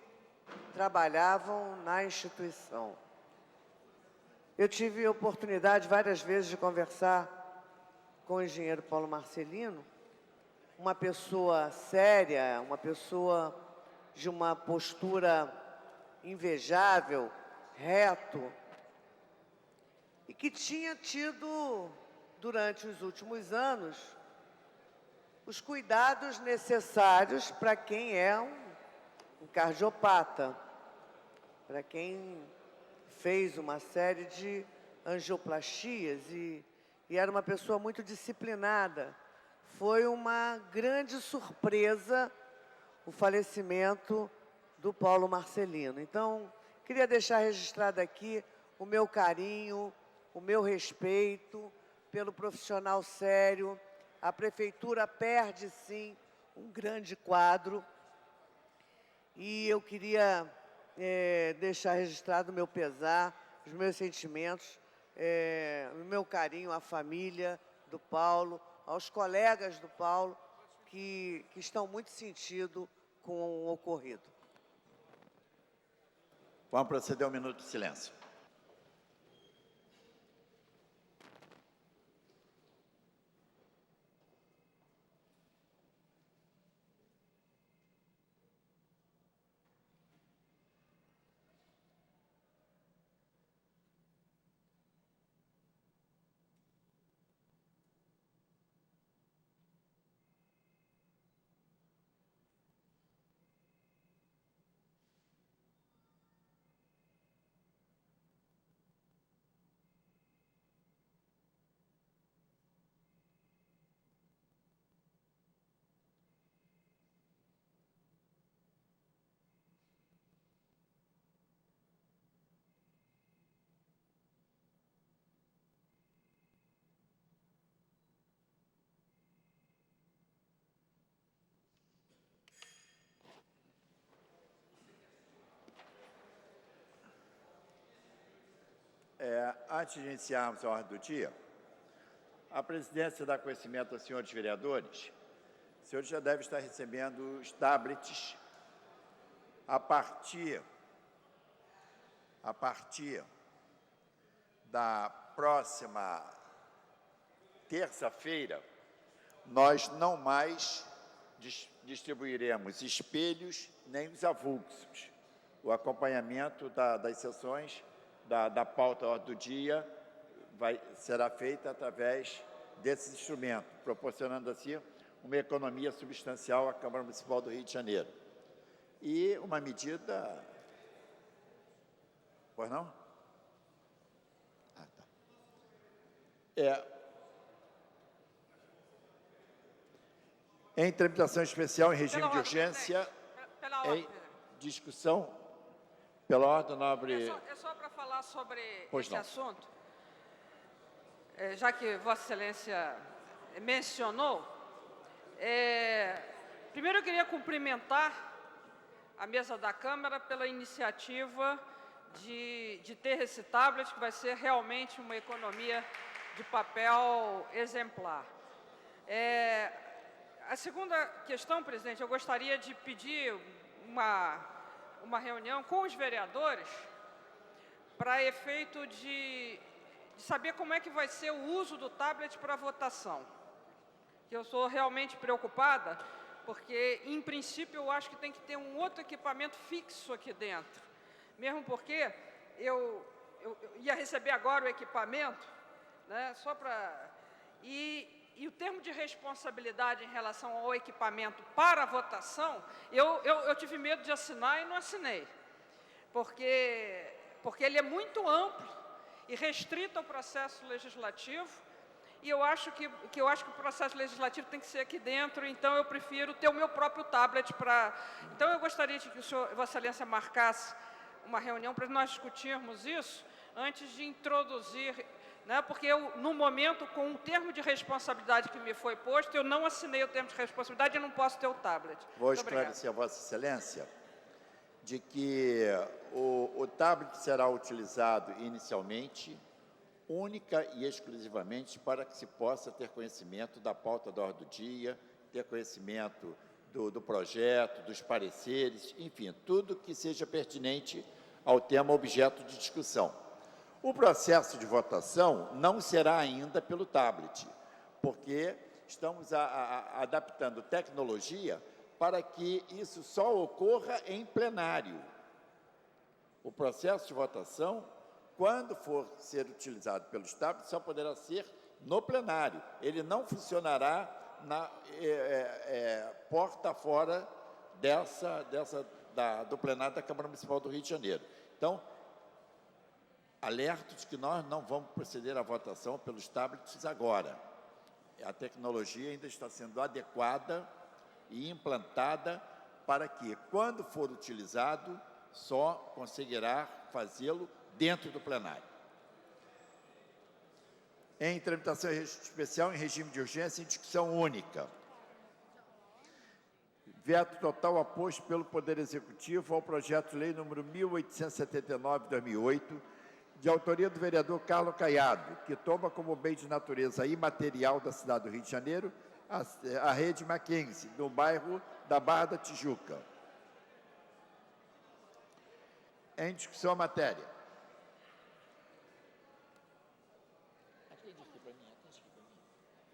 trabalhavam na instituição. Eu tive a oportunidade várias vezes de conversar com o engenheiro Paulo Marcelino, uma pessoa séria, uma pessoa de uma postura invejável, reto, e que tinha tido, durante os últimos anos, os cuidados necessários para quem é um cardiopata, para quem fez uma série de angioplastias e era uma pessoa muito disciplinada. Foi uma grande surpresa o falecimento do Paulo Marcelino. Então, queria deixar registrado aqui o meu carinho, o meu respeito pelo profissional sério. A Prefeitura perde, sim, um grande quadro. E eu queria deixar registrado o meu pesar, os meus sentimentos, o meu carinho à família do Paulo, aos colegas do Paulo, que estão muito sentidos com o ocorrido. Vamos proceder ao minuto de silêncio. Antes de iniciarmos a ordem do dia, a presidência dá conhecimento aos senhores vereadores. Os senhores já devem estar recebendo os tablets a partir da próxima terça-feira. Nós não mais distribuiremos espelhos nem os avulsos. O acompanhamento das sessões da pauta ordem do dia será feito através desses instrumentos, proporcionando assim uma economia substancial à Câmara Municipal do Rio de Janeiro. E uma medida... Pois não? Ah, tá. Em tramitação especial em regime de urgência, Pela ordem, em discussão, pela ordem, nobre... É só para falar sobre Pois esse não. assunto, já que Vossa Excelência mencionou, primeiro eu queria cumprimentar a mesa da Câmara pela iniciativa de ter esse tablet, que vai ser realmente uma economia de papel exemplar. A segunda questão, presidente, eu gostaria de pedir uma reunião com os vereadores para efeito de saber como é que vai ser o uso do tablet para votação. Eu sou realmente preocupada, porque, em princípio, eu acho que tem que ter um outro equipamento fixo aqui dentro. Mesmo porque eu ia receber agora o equipamento, né, só para... E o termo de responsabilidade em relação ao equipamento para a votação, eu tive medo de assinar e não assinei, porque ele é muito amplo e restrito ao processo legislativo, e eu acho que o processo legislativo tem que ser aqui dentro, então eu prefiro ter o meu próprio tablet para... Então eu gostaria de que Vossa Excelência marcasse uma reunião para nós discutirmos isso antes de introduzir, né, porque eu, no momento, com o termo de responsabilidade que me foi posto, eu não assinei o termo de responsabilidade e não posso ter o tablet. Vou Muito obrigada. esclarecer a Vossa Excelência de que o tablet será utilizado inicialmente, única e exclusivamente para que se possa ter conhecimento da pauta da ordem do dia, ter conhecimento do projeto, dos pareceres, enfim, tudo que seja pertinente ao tema objeto de discussão. O processo de votação não será ainda pelo tablet, porque estamos adaptando tecnologia para que isso só ocorra em plenário. O processo de votação, quando for ser utilizado pelos tablets, só poderá ser no plenário. Ele não funcionará porta fora do plenário da Câmara Municipal do Rio de Janeiro. Então, alerto de que nós não vamos proceder à votação pelos tablets agora. A tecnologia ainda está sendo adequada e implantada para que, quando for utilizado, só conseguirá fazê-lo dentro do plenário. Em tramitação especial em regime de urgência em discussão única. Veto total aposto pelo Poder Executivo ao projeto de lei número 1879/2008, de autoria do vereador Carlos Caiado, que toma como bem de natureza imaterial da cidade do Rio de Janeiro a rede Mackenzie, no bairro da Barra da Tijuca. Em discussão a matéria.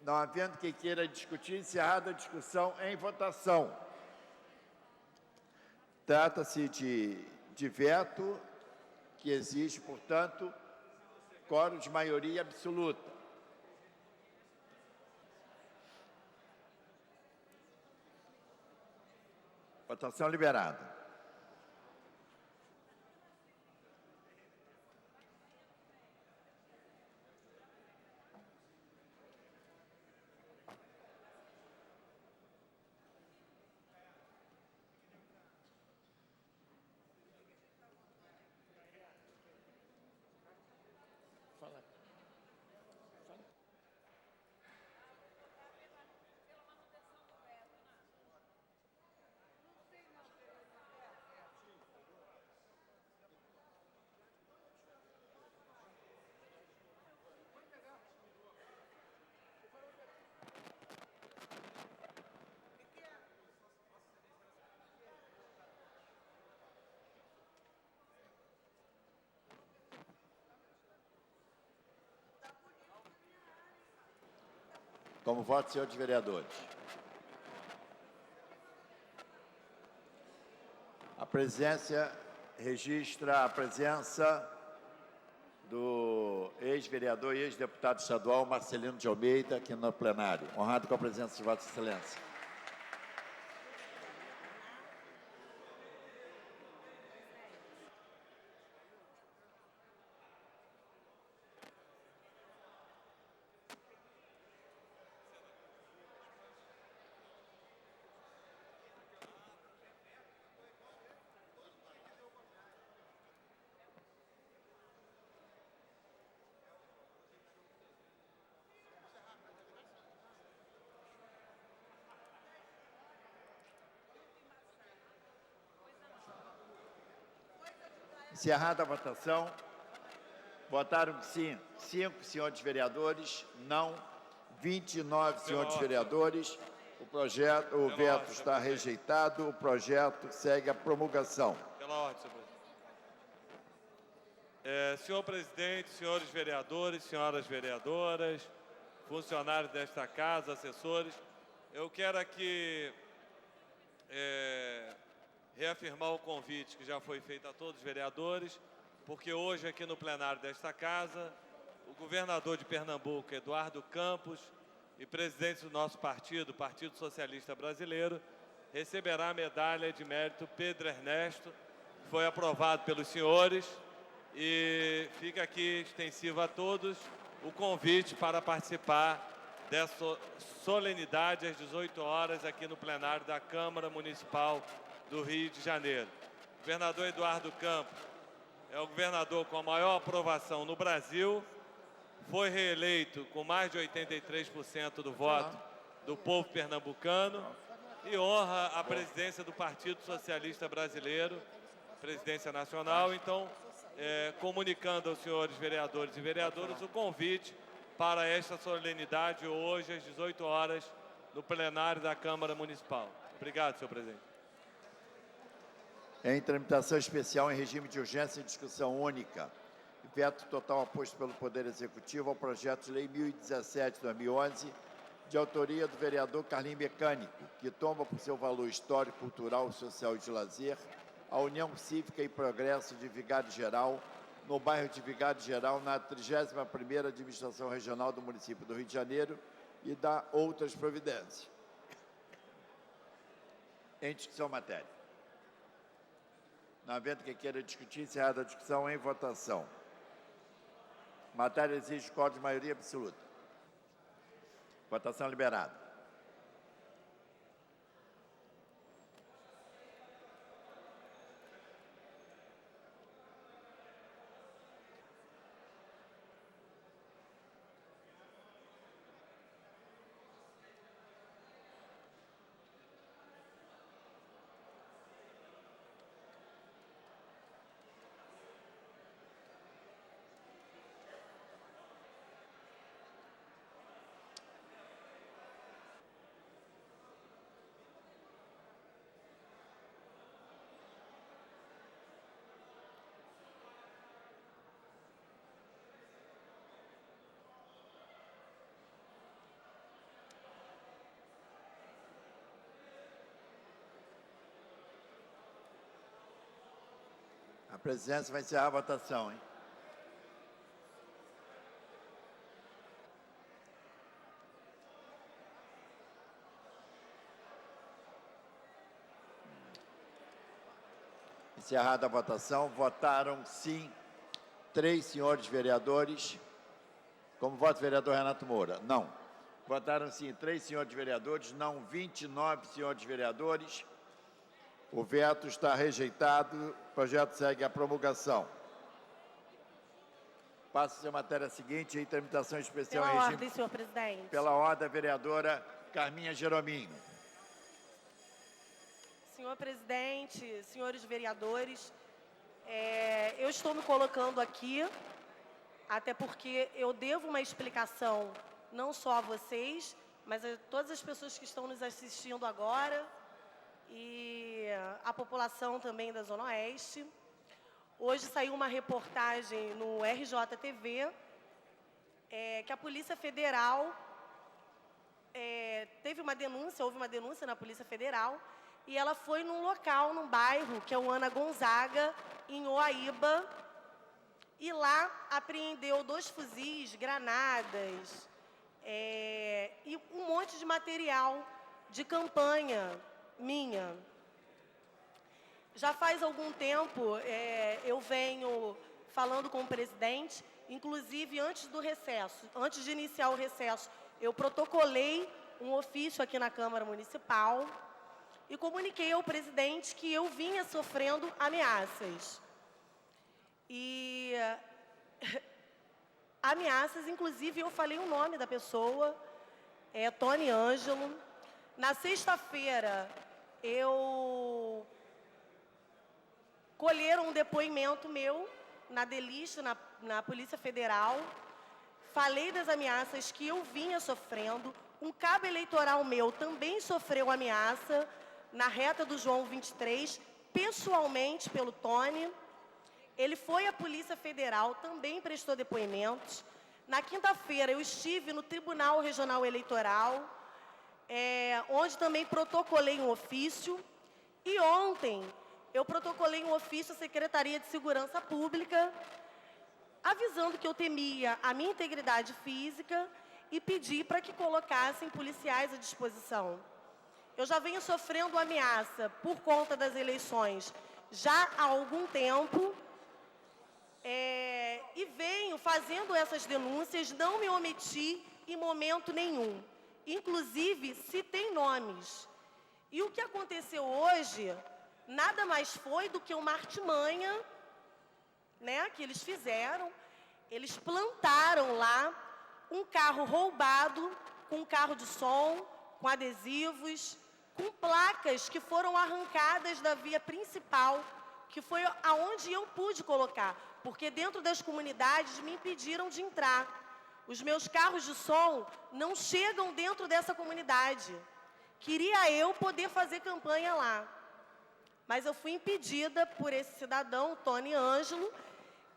Não havendo quem queira discutir, encerrada a discussão em votação. Trata-se de veto que exige, portanto, quórum de maioria absoluta. Votação liberada. Como voto, senhores vereadores. A presidência registra a presença do ex-vereador e ex-deputado estadual Marcelino de Almeida aqui no plenário. Honrado com a presença de Vossa Excelência. Encerrada a votação, votaram sim 5 senhores vereadores, não 29 senhores vereadores. O veto está rejeitado, o projeto segue a promulgação. Pela ordem, senhor presidente. Senhor presidente, senhores vereadores, senhoras vereadoras, funcionários desta casa, assessores, eu quero aqui reafirmar o convite que já foi feito a todos os vereadores, porque hoje aqui no plenário desta casa, o governador de Pernambuco, Eduardo Campos, e presidente do nosso partido, Partido Socialista Brasileiro, receberá a medalha de mérito Pedro Ernesto, que foi aprovado pelos senhores, e fica aqui extensivo a todos o convite para participar dessa solenidade às 18 horas aqui no plenário da Câmara Municipal do Rio de Janeiro. O governador Eduardo Campos é o governador com a maior aprovação no Brasil, foi reeleito com mais de 83% do voto do povo pernambucano e honra a presidência do Partido Socialista Brasileiro, presidência nacional. Então, comunicando aos senhores vereadores e vereadoras o convite para esta solenidade hoje às 18 horas no plenário da Câmara Municipal. Obrigado, senhor presidente. Em tramitação especial em regime de urgência e discussão única. Veto total oposto pelo Poder Executivo ao projeto de lei 1017/2011, de autoria do vereador Carlinhos Mecânico, que toma por seu valor histórico, cultural, social e de lazer a União Cívica e Progresso de Vigário Geral, no bairro de Vigário Geral, na 31ª Administração Regional do município do Rio de Janeiro, e da outras providências. Em discussão matéria. Não havendo quem queira discutir, encerrada a discussão, em votação. Matéria exige quórum de maioria absoluta. Votação liberada. A presidência vai encerrar a votação, hein? Encerrada a votação, votaram sim 3 senhores vereadores. Como vota o vereador Renato Moura? Não. Votaram sim 3 senhores vereadores, não 29 senhores vereadores. O veto está rejeitado, o projeto segue a promulgação. Passa-se a matéria seguinte, em tramitação especial Pela em regime... ordem, senhor presidente. Pela ordem, a vereadora Carminha Jerominho. Senhor presidente, senhores vereadores, eu estou me colocando aqui, até porque eu devo uma explicação não só a vocês, mas a todas as pessoas que estão nos assistindo agora e a população também da Zona Oeste. Hoje saiu uma reportagem no RJTV que a Polícia Federal teve uma denúncia, houve uma denúncia na Polícia Federal, e ela foi num local, num bairro, que é o Ana Gonzaga, em Oaíba, e lá apreendeu 2 fuzis, granadas, e um monte de material de campanha minha. Já faz algum tempo eu venho falando com o presidente, inclusive antes do recesso, antes de iniciar o recesso, eu protocolei um ofício aqui na Câmara Municipal e comuniquei ao presidente que eu vinha sofrendo ameaças. E ameaças, inclusive, eu falei o nome da pessoa, Tony Ângelo. Na sexta-feira, colheram um depoimento meu na Delícia, na Polícia Federal. Falei das ameaças que eu vinha sofrendo. Um cabo eleitoral meu também sofreu ameaça na reta do João 23, pessoalmente pelo Tony. Ele foi à Polícia Federal, também prestou depoimentos. Na quinta-feira, eu estive no Tribunal Regional Eleitoral, onde também protocolei um ofício. E ontem, eu protocolei um ofício à Secretaria de Segurança Pública, avisando que eu temia a minha integridade física e pedi para que colocassem policiais à disposição. Eu já venho sofrendo ameaça por conta das eleições já há algum tempo, e venho fazendo essas denúncias, não me omiti em momento nenhum. Inclusive, citei nomes. E o que aconteceu hoje nada mais foi do que uma artimanha, né, que eles fizeram. Eles plantaram lá um carro roubado, com um carro de som, com adesivos, com placas que foram arrancadas da via principal, que foi aonde eu pude colocar, porque dentro das comunidades me impediram de entrar. Os meus carros de som não chegam dentro dessa comunidade. Queria eu poder fazer campanha lá. Mas eu fui impedida por esse cidadão, Tony Ângelo,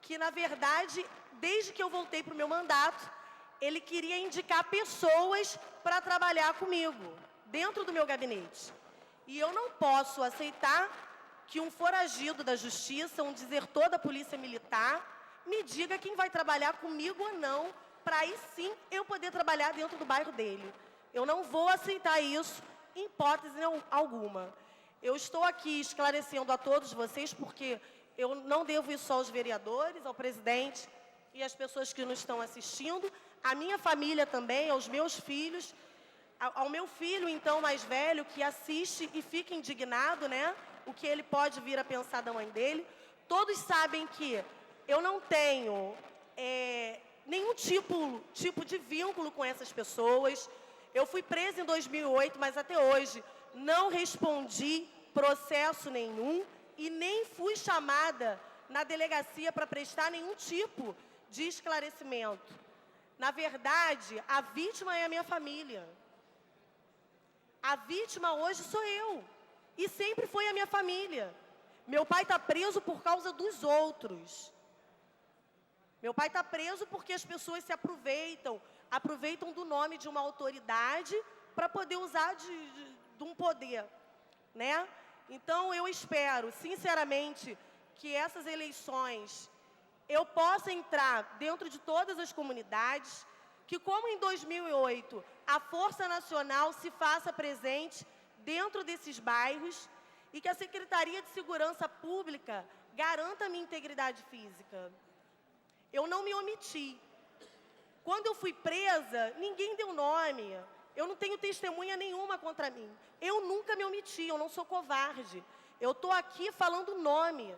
que, na verdade, desde que eu voltei para o meu mandato, ele queria indicar pessoas para trabalhar comigo, dentro do meu gabinete. E eu não posso aceitar que um foragido da Justiça, um desertor da Polícia Militar, me diga quem vai trabalhar comigo ou não, para aí sim eu poder trabalhar dentro do bairro dele. Eu não vou aceitar isso, em hipótese alguma. Eu estou aqui esclarecendo a todos vocês, porque eu não devo isso só aos vereadores, ao presidente e às pessoas que nos estão assistindo, à minha família também, aos meus filhos, ao meu filho, então, mais velho, que assiste e fica indignado, né? O que ele pode vir a pensar da mãe dele. Todos sabem que eu não tenho nenhum tipo de vínculo com essas pessoas. Eu fui presa em 2008, mas até hoje não respondi processo nenhum e nem fui chamada na delegacia para prestar nenhum tipo de esclarecimento. Na verdade, a vítima é a minha família. A vítima hoje sou eu. E sempre foi a minha família. Meu pai está preso por causa dos outros. Meu pai está preso porque as pessoas se aproveitam do nome de uma autoridade para poder usar de um poder, né? Então, eu espero, sinceramente, que essas eleições eu possa entrar dentro de todas as comunidades, que, como em 2008, a Força Nacional se faça presente dentro desses bairros e que a Secretaria de Segurança Pública garanta a minha integridade física. Eu não me omiti. Quando eu fui presa, ninguém deu nome. Eu não tenho testemunha nenhuma contra mim. Eu nunca me omiti, eu não sou covarde. Eu estou aqui falando nome.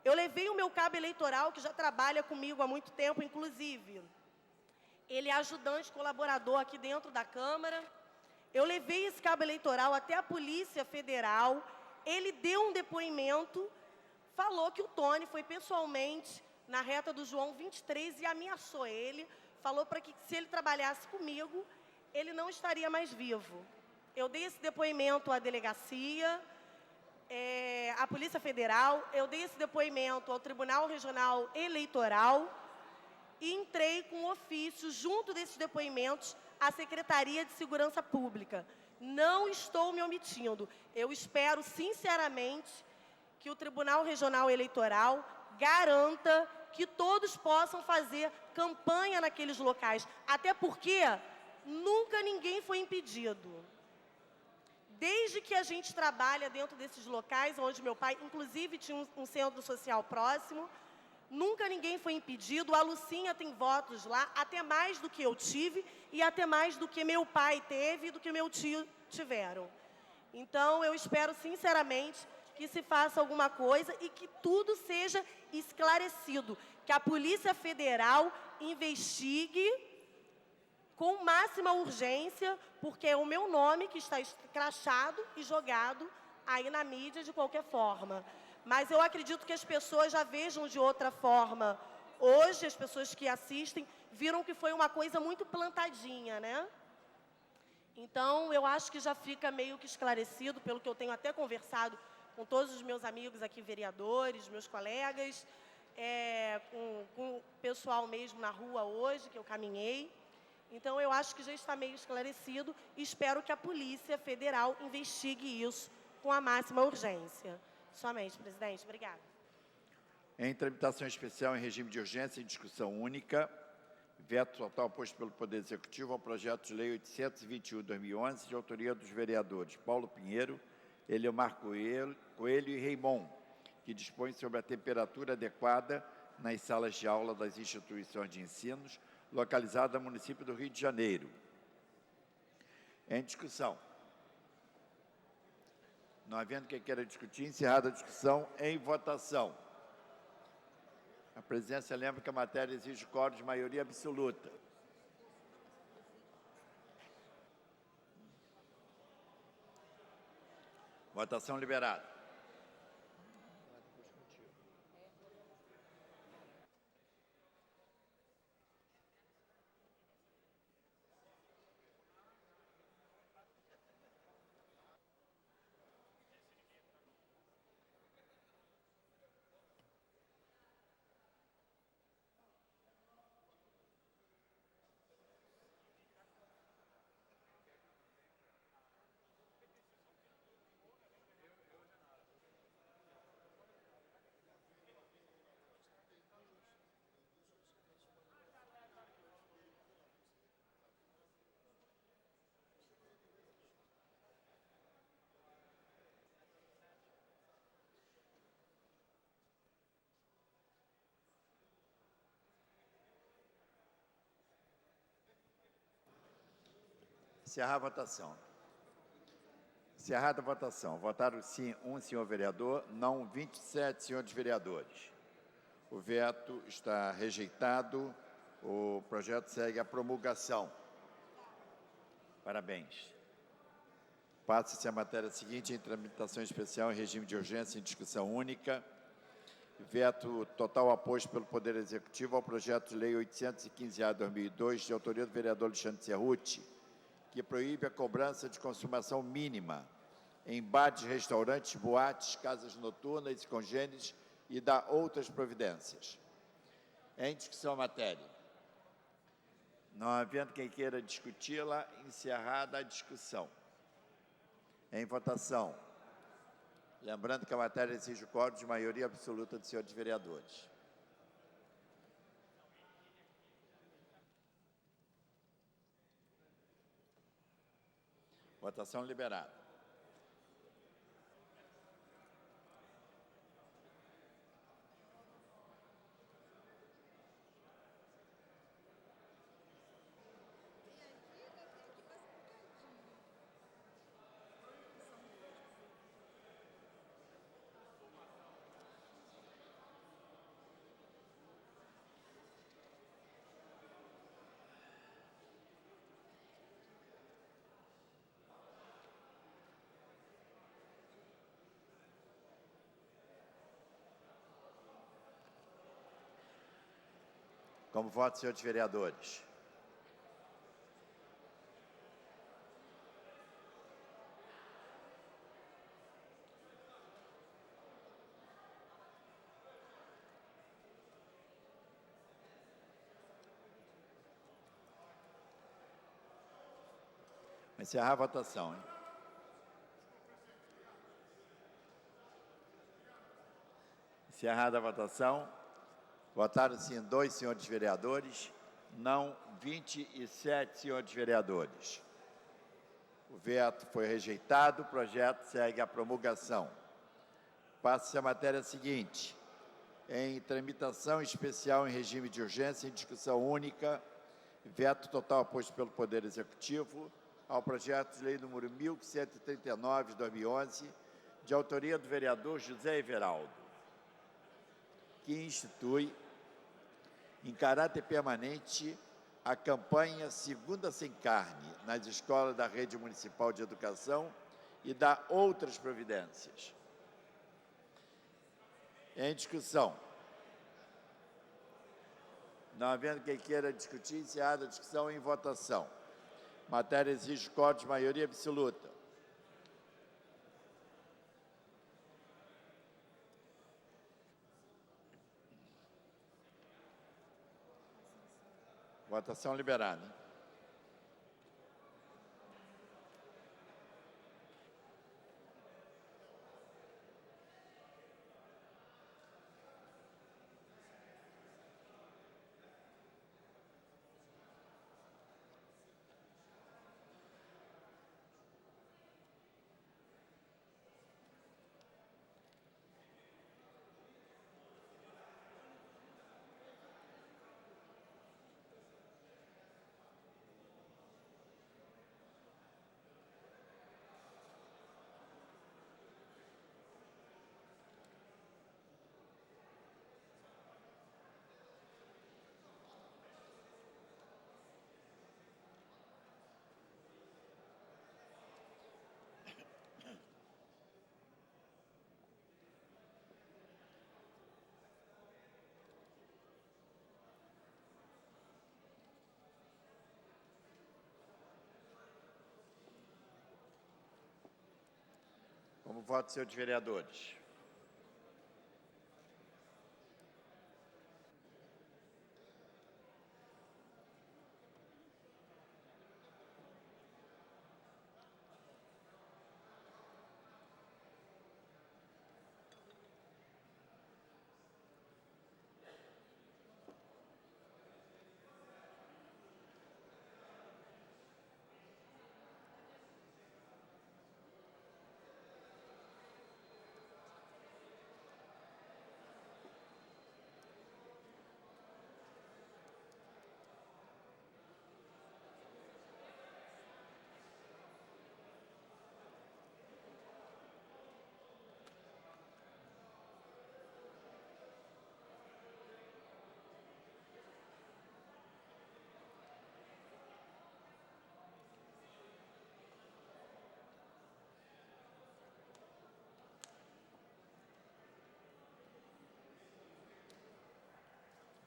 Eu levei o meu cabo eleitoral, que já trabalha comigo há muito tempo, inclusive. Ele é ajudante, colaborador aqui dentro da Câmara. Eu levei esse cabo eleitoral até a Polícia Federal. Ele deu um depoimento, falou que o Tony foi pessoalmente na reta do João 23 e ameaçou ele. Falou para que, se ele trabalhasse comigo, ele não estaria mais vivo. Eu dei esse depoimento à delegacia, à Polícia Federal, eu dei esse depoimento ao Tribunal Regional Eleitoral e entrei com ofício, junto desses depoimentos, à Secretaria de Segurança Pública. Não estou me omitindo. Eu espero, sinceramente, que o Tribunal Regional Eleitoral garanta que todos possam fazer campanha naqueles locais. Até porque nunca ninguém foi impedido. Desde que a gente trabalha dentro desses locais, onde meu pai, inclusive, tinha um centro social próximo, nunca ninguém foi impedido. A Lucinha tem votos lá, até mais do que eu tive e até mais do que meu pai teve e do que meu tio tiveram. Então, eu espero, sinceramente, que se faça alguma coisa e que tudo seja esclarecido. Que a Polícia Federal investigue com máxima urgência, porque é o meu nome que está escrachado e jogado aí na mídia de qualquer forma. Mas eu acredito que as pessoas já vejam de outra forma. Hoje, as pessoas que assistem viram que foi uma coisa muito plantadinha, né? Então, eu acho que já fica meio que esclarecido, pelo que eu tenho até conversado com todos os meus amigos aqui, vereadores, meus colegas, com o pessoal mesmo na rua hoje, que eu caminhei. Então, eu acho que já está meio esclarecido e espero que a Polícia Federal investigue isso com a máxima urgência. Somente, presidente. Obrigada. Em tramitação especial em regime de urgência em discussão única, veto total posto pelo Poder Executivo ao projeto de lei 821/2011, de autoria dos vereadores Paulo Pinheiro, Eliomar Coelho e Reimon, que dispõe sobre a temperatura adequada nas salas de aula das instituições de ensino, localizada no município do Rio de Janeiro. Em discussão. Não havendo quem queira discutir, encerrada a discussão, em votação. A presidência lembra que a matéria exige quórum de maioria absoluta. Votação liberada. Encerrar a votação. Encerrada a votação. Votaram sim um senhor vereador, não 27 senhores vereadores. O veto está rejeitado. O projeto segue a promulgação. Parabéns. Passa-se a matéria seguinte em tramitação especial em regime de urgência em discussão única. Veto total aposto pelo Poder Executivo ao projeto de lei 815/2002, de autoria do vereador Alexandre Cerruti, que proíbe a cobrança de consumação mínima em bares, restaurantes, boates, casas noturnas e congêneres e dá outras providências. Em discussão a matéria. Não havendo quem queira discuti-la, encerrada a discussão. Em votação. Lembrando que a matéria exige o quórum de maioria absoluta dos senhores vereadores. Votação liberada. Como voto, senhores vereadores. Encerrar a votação, hein? Encerrada a votação. Votaram sim 2 senhores vereadores, não 27 senhores vereadores. O veto foi rejeitado, o projeto segue à promulgação. Passa-se a matéria seguinte. Em tramitação especial em regime de urgência, em discussão única, veto total posto pelo Poder Executivo ao projeto de lei número 1139, de 2011, de autoria do vereador José Everaldo, que institui, em caráter permanente, a campanha Segunda Sem Carne nas escolas da Rede Municipal de Educação e dá outras providências. Em discussão. Não havendo quem queira discutir, encerrada a discussão, em votação. Matéria exige quórum de maioria absoluta. Votação liberada. Como voto, senhores vereadores?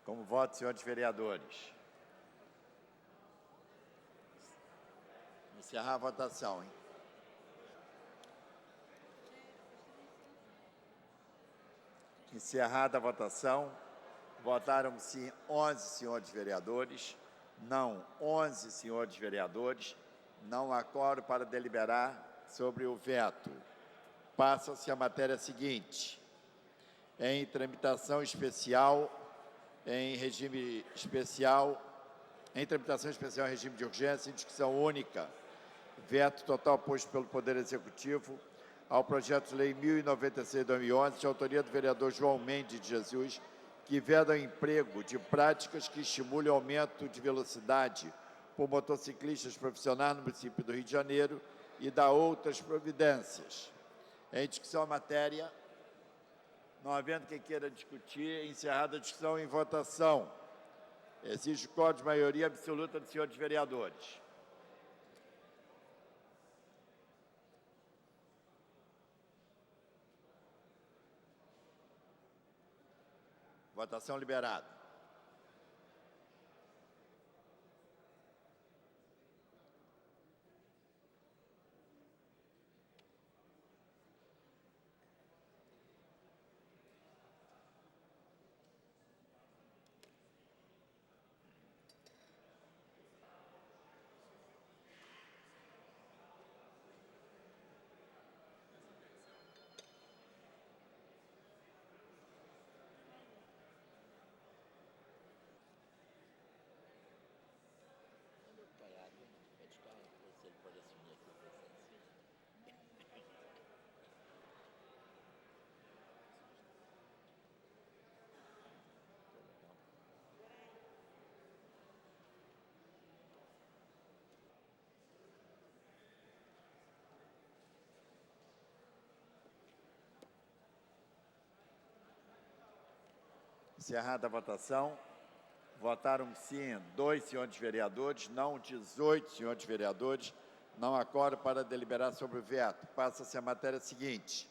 Como voto, senhores vereadores? Encerrar a votação, hein? Encerrada a votação, votaram sim 11 senhores vereadores, não 11 senhores vereadores, não há quórum para deliberar sobre o veto. Passa-se a matéria seguinte. Em tramitação especial, em tramitação especial em regime de urgência, em discussão única, veto total posto pelo Poder Executivo ao projeto de lei 1096/2011, de autoria do vereador João Mendes de Jesus, que veda o emprego de práticas que estimulem o aumento de velocidade por motociclistas profissionais no município do Rio de Janeiro e dá outras providências. Em discussão a matéria, não havendo quem queira discutir, encerrada a discussão, em votação. Exige quórum de maioria absoluta dos senhores vereadores. Votação liberada. Encerrada a votação. Votaram sim 2 senhores vereadores, não 18 senhores vereadores. Não há quórum para deliberar sobre o veto. Passa-se a matéria seguinte.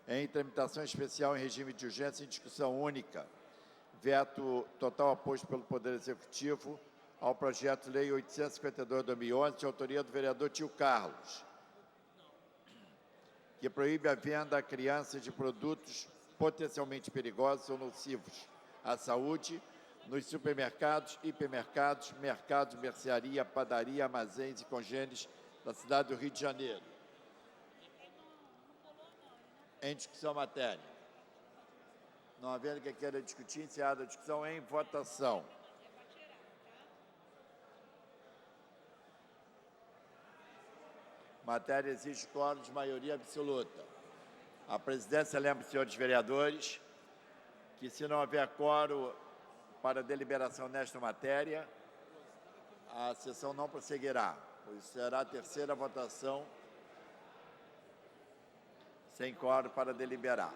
Em tramitação especial em regime de urgência em discussão única. Veto total aposto pelo Poder Executivo ao projeto de lei 852/2011, de autoria do vereador Tio Carlos, que proíbe a venda a crianças de produtos potencialmente perigosos ou nocivos à saúde nos supermercados, hipermercados, mercados, mercearia, padaria, armazéns e congêneres da cidade do Rio de Janeiro. Em discussão a matéria. Não havendo quem queira discutir, encerrada a discussão, em votação. Matéria exige quórum de maioria absoluta. A presidência lembra os senhores vereadores que, se não houver quórum para deliberação nesta matéria, a sessão não prosseguirá, pois será a terceira votação sem quórum para deliberar.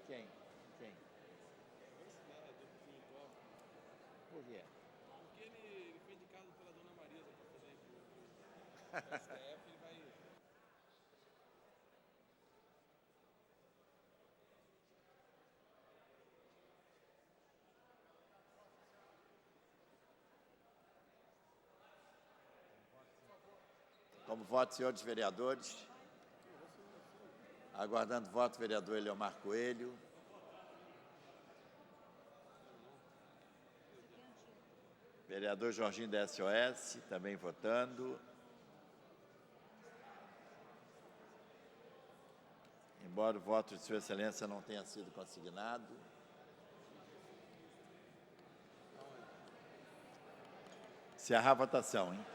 Quem? Por quê? Porque ele foi indicado pela dona Marisa para fazer o STF, ele vai... Como voto, senhores vereadores. Aguardando voto, vereador Eliomar Coelho. Vereador Jorginho da SOS, também votando. Embora o voto de Sua Excelência não tenha sido consignado. Encerrar a votação, hein?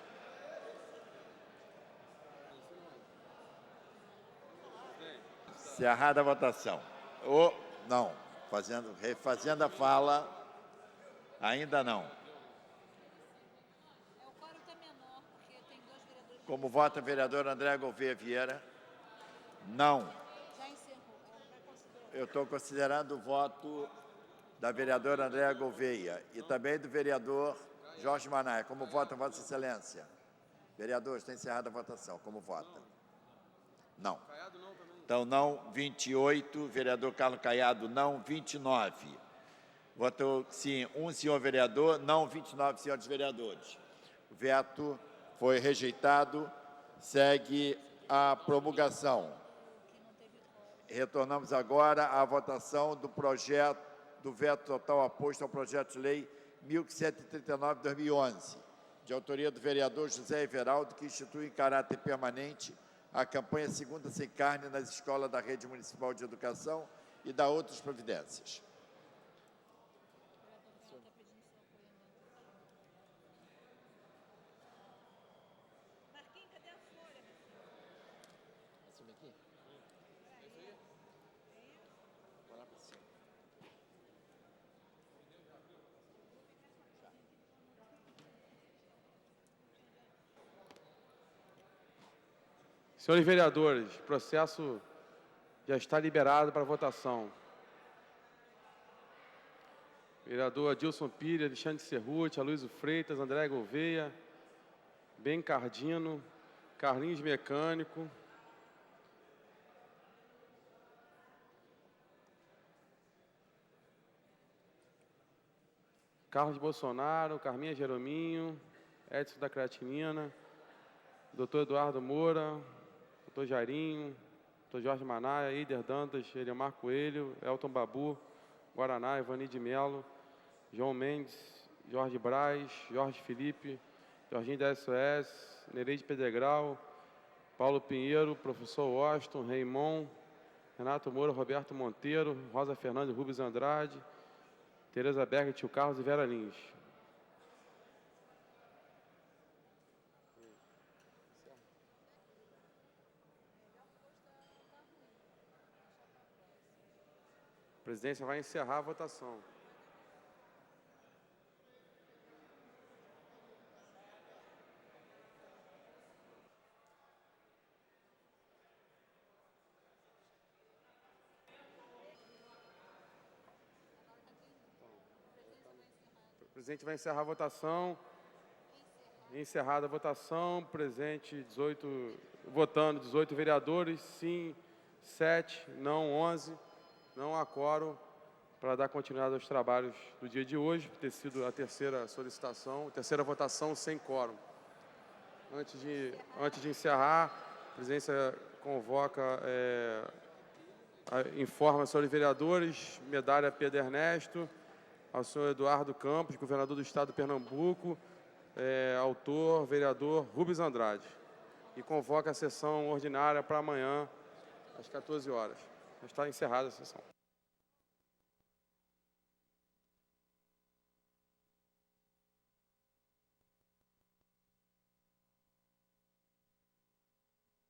Encerrada a votação. Não, refazendo a fala, ainda não. Como vota o vereador André Gouveia Vieira? Não. Eu estou considerando o voto da vereadora Andréa Gouveia e também do vereador Jorge Manaia. Como vota, Vossa Excelência? Vereador, está encerrada a votação. Como vota? Não. Então, não, 28. Vereador Carlos Caiado, não, 29. Votou sim um senhor vereador, não 29 senhores vereadores. O veto foi rejeitado. Segue a promulgação. Retornamos agora à votação do projeto do veto total aposto ao projeto de lei 1139/2011, de autoria do vereador José Everaldo, que institui em caráter permanente a campanha Segunda Sem Carne nas escolas da Rede Municipal de Educação e dá outras providências. Senhores vereadores, o processo já está liberado para votação. Vereador Adilson Pires, Alexandre Cerruti, Aloysio Freitas, André Gouveia, Ben Cardino, Carlinhos Mecânico, Carlos Bolsonaro, Carminha Jerominho, Edson da Creatinina, Dr. Eduardo Moura, Dr. Jairinho, Dr. Jorge Manaia, Eider Dantas, Eliomar Coelho, Elton Babu, Guaraná, Ivani de Melo, João Mendes, Jorge Braz, Jorge Felipe, Jorginho da SOS, Nereide Pedregral, Paulo Pinheiro, Professor Washington, Raimon, Renato Moura, Roberto Monteiro, Rosa Fernandes, Rubens Andrade, Tereza Berger, Tio Carlos e Vera Lins. presidência vai encerrar a votação. O presidente vai encerrar a votação. Encerrada a votação, presente 18, votando 18 vereadores, sim 7, não 11, não há quórum para dar continuidade aos trabalhos do dia de hoje, por ter sido a terceira solicitação, a terceira votação sem quórum. Antes de encerrar, a presidência convoca, informa sobre os vereadores, medalha Pedro Ernesto, ao senhor Eduardo Campos, governador do estado de Pernambuco, autor, vereador Rubens Andrade. E convoca a sessão ordinária para amanhã, às 14 horas. Está encerrada a sessão.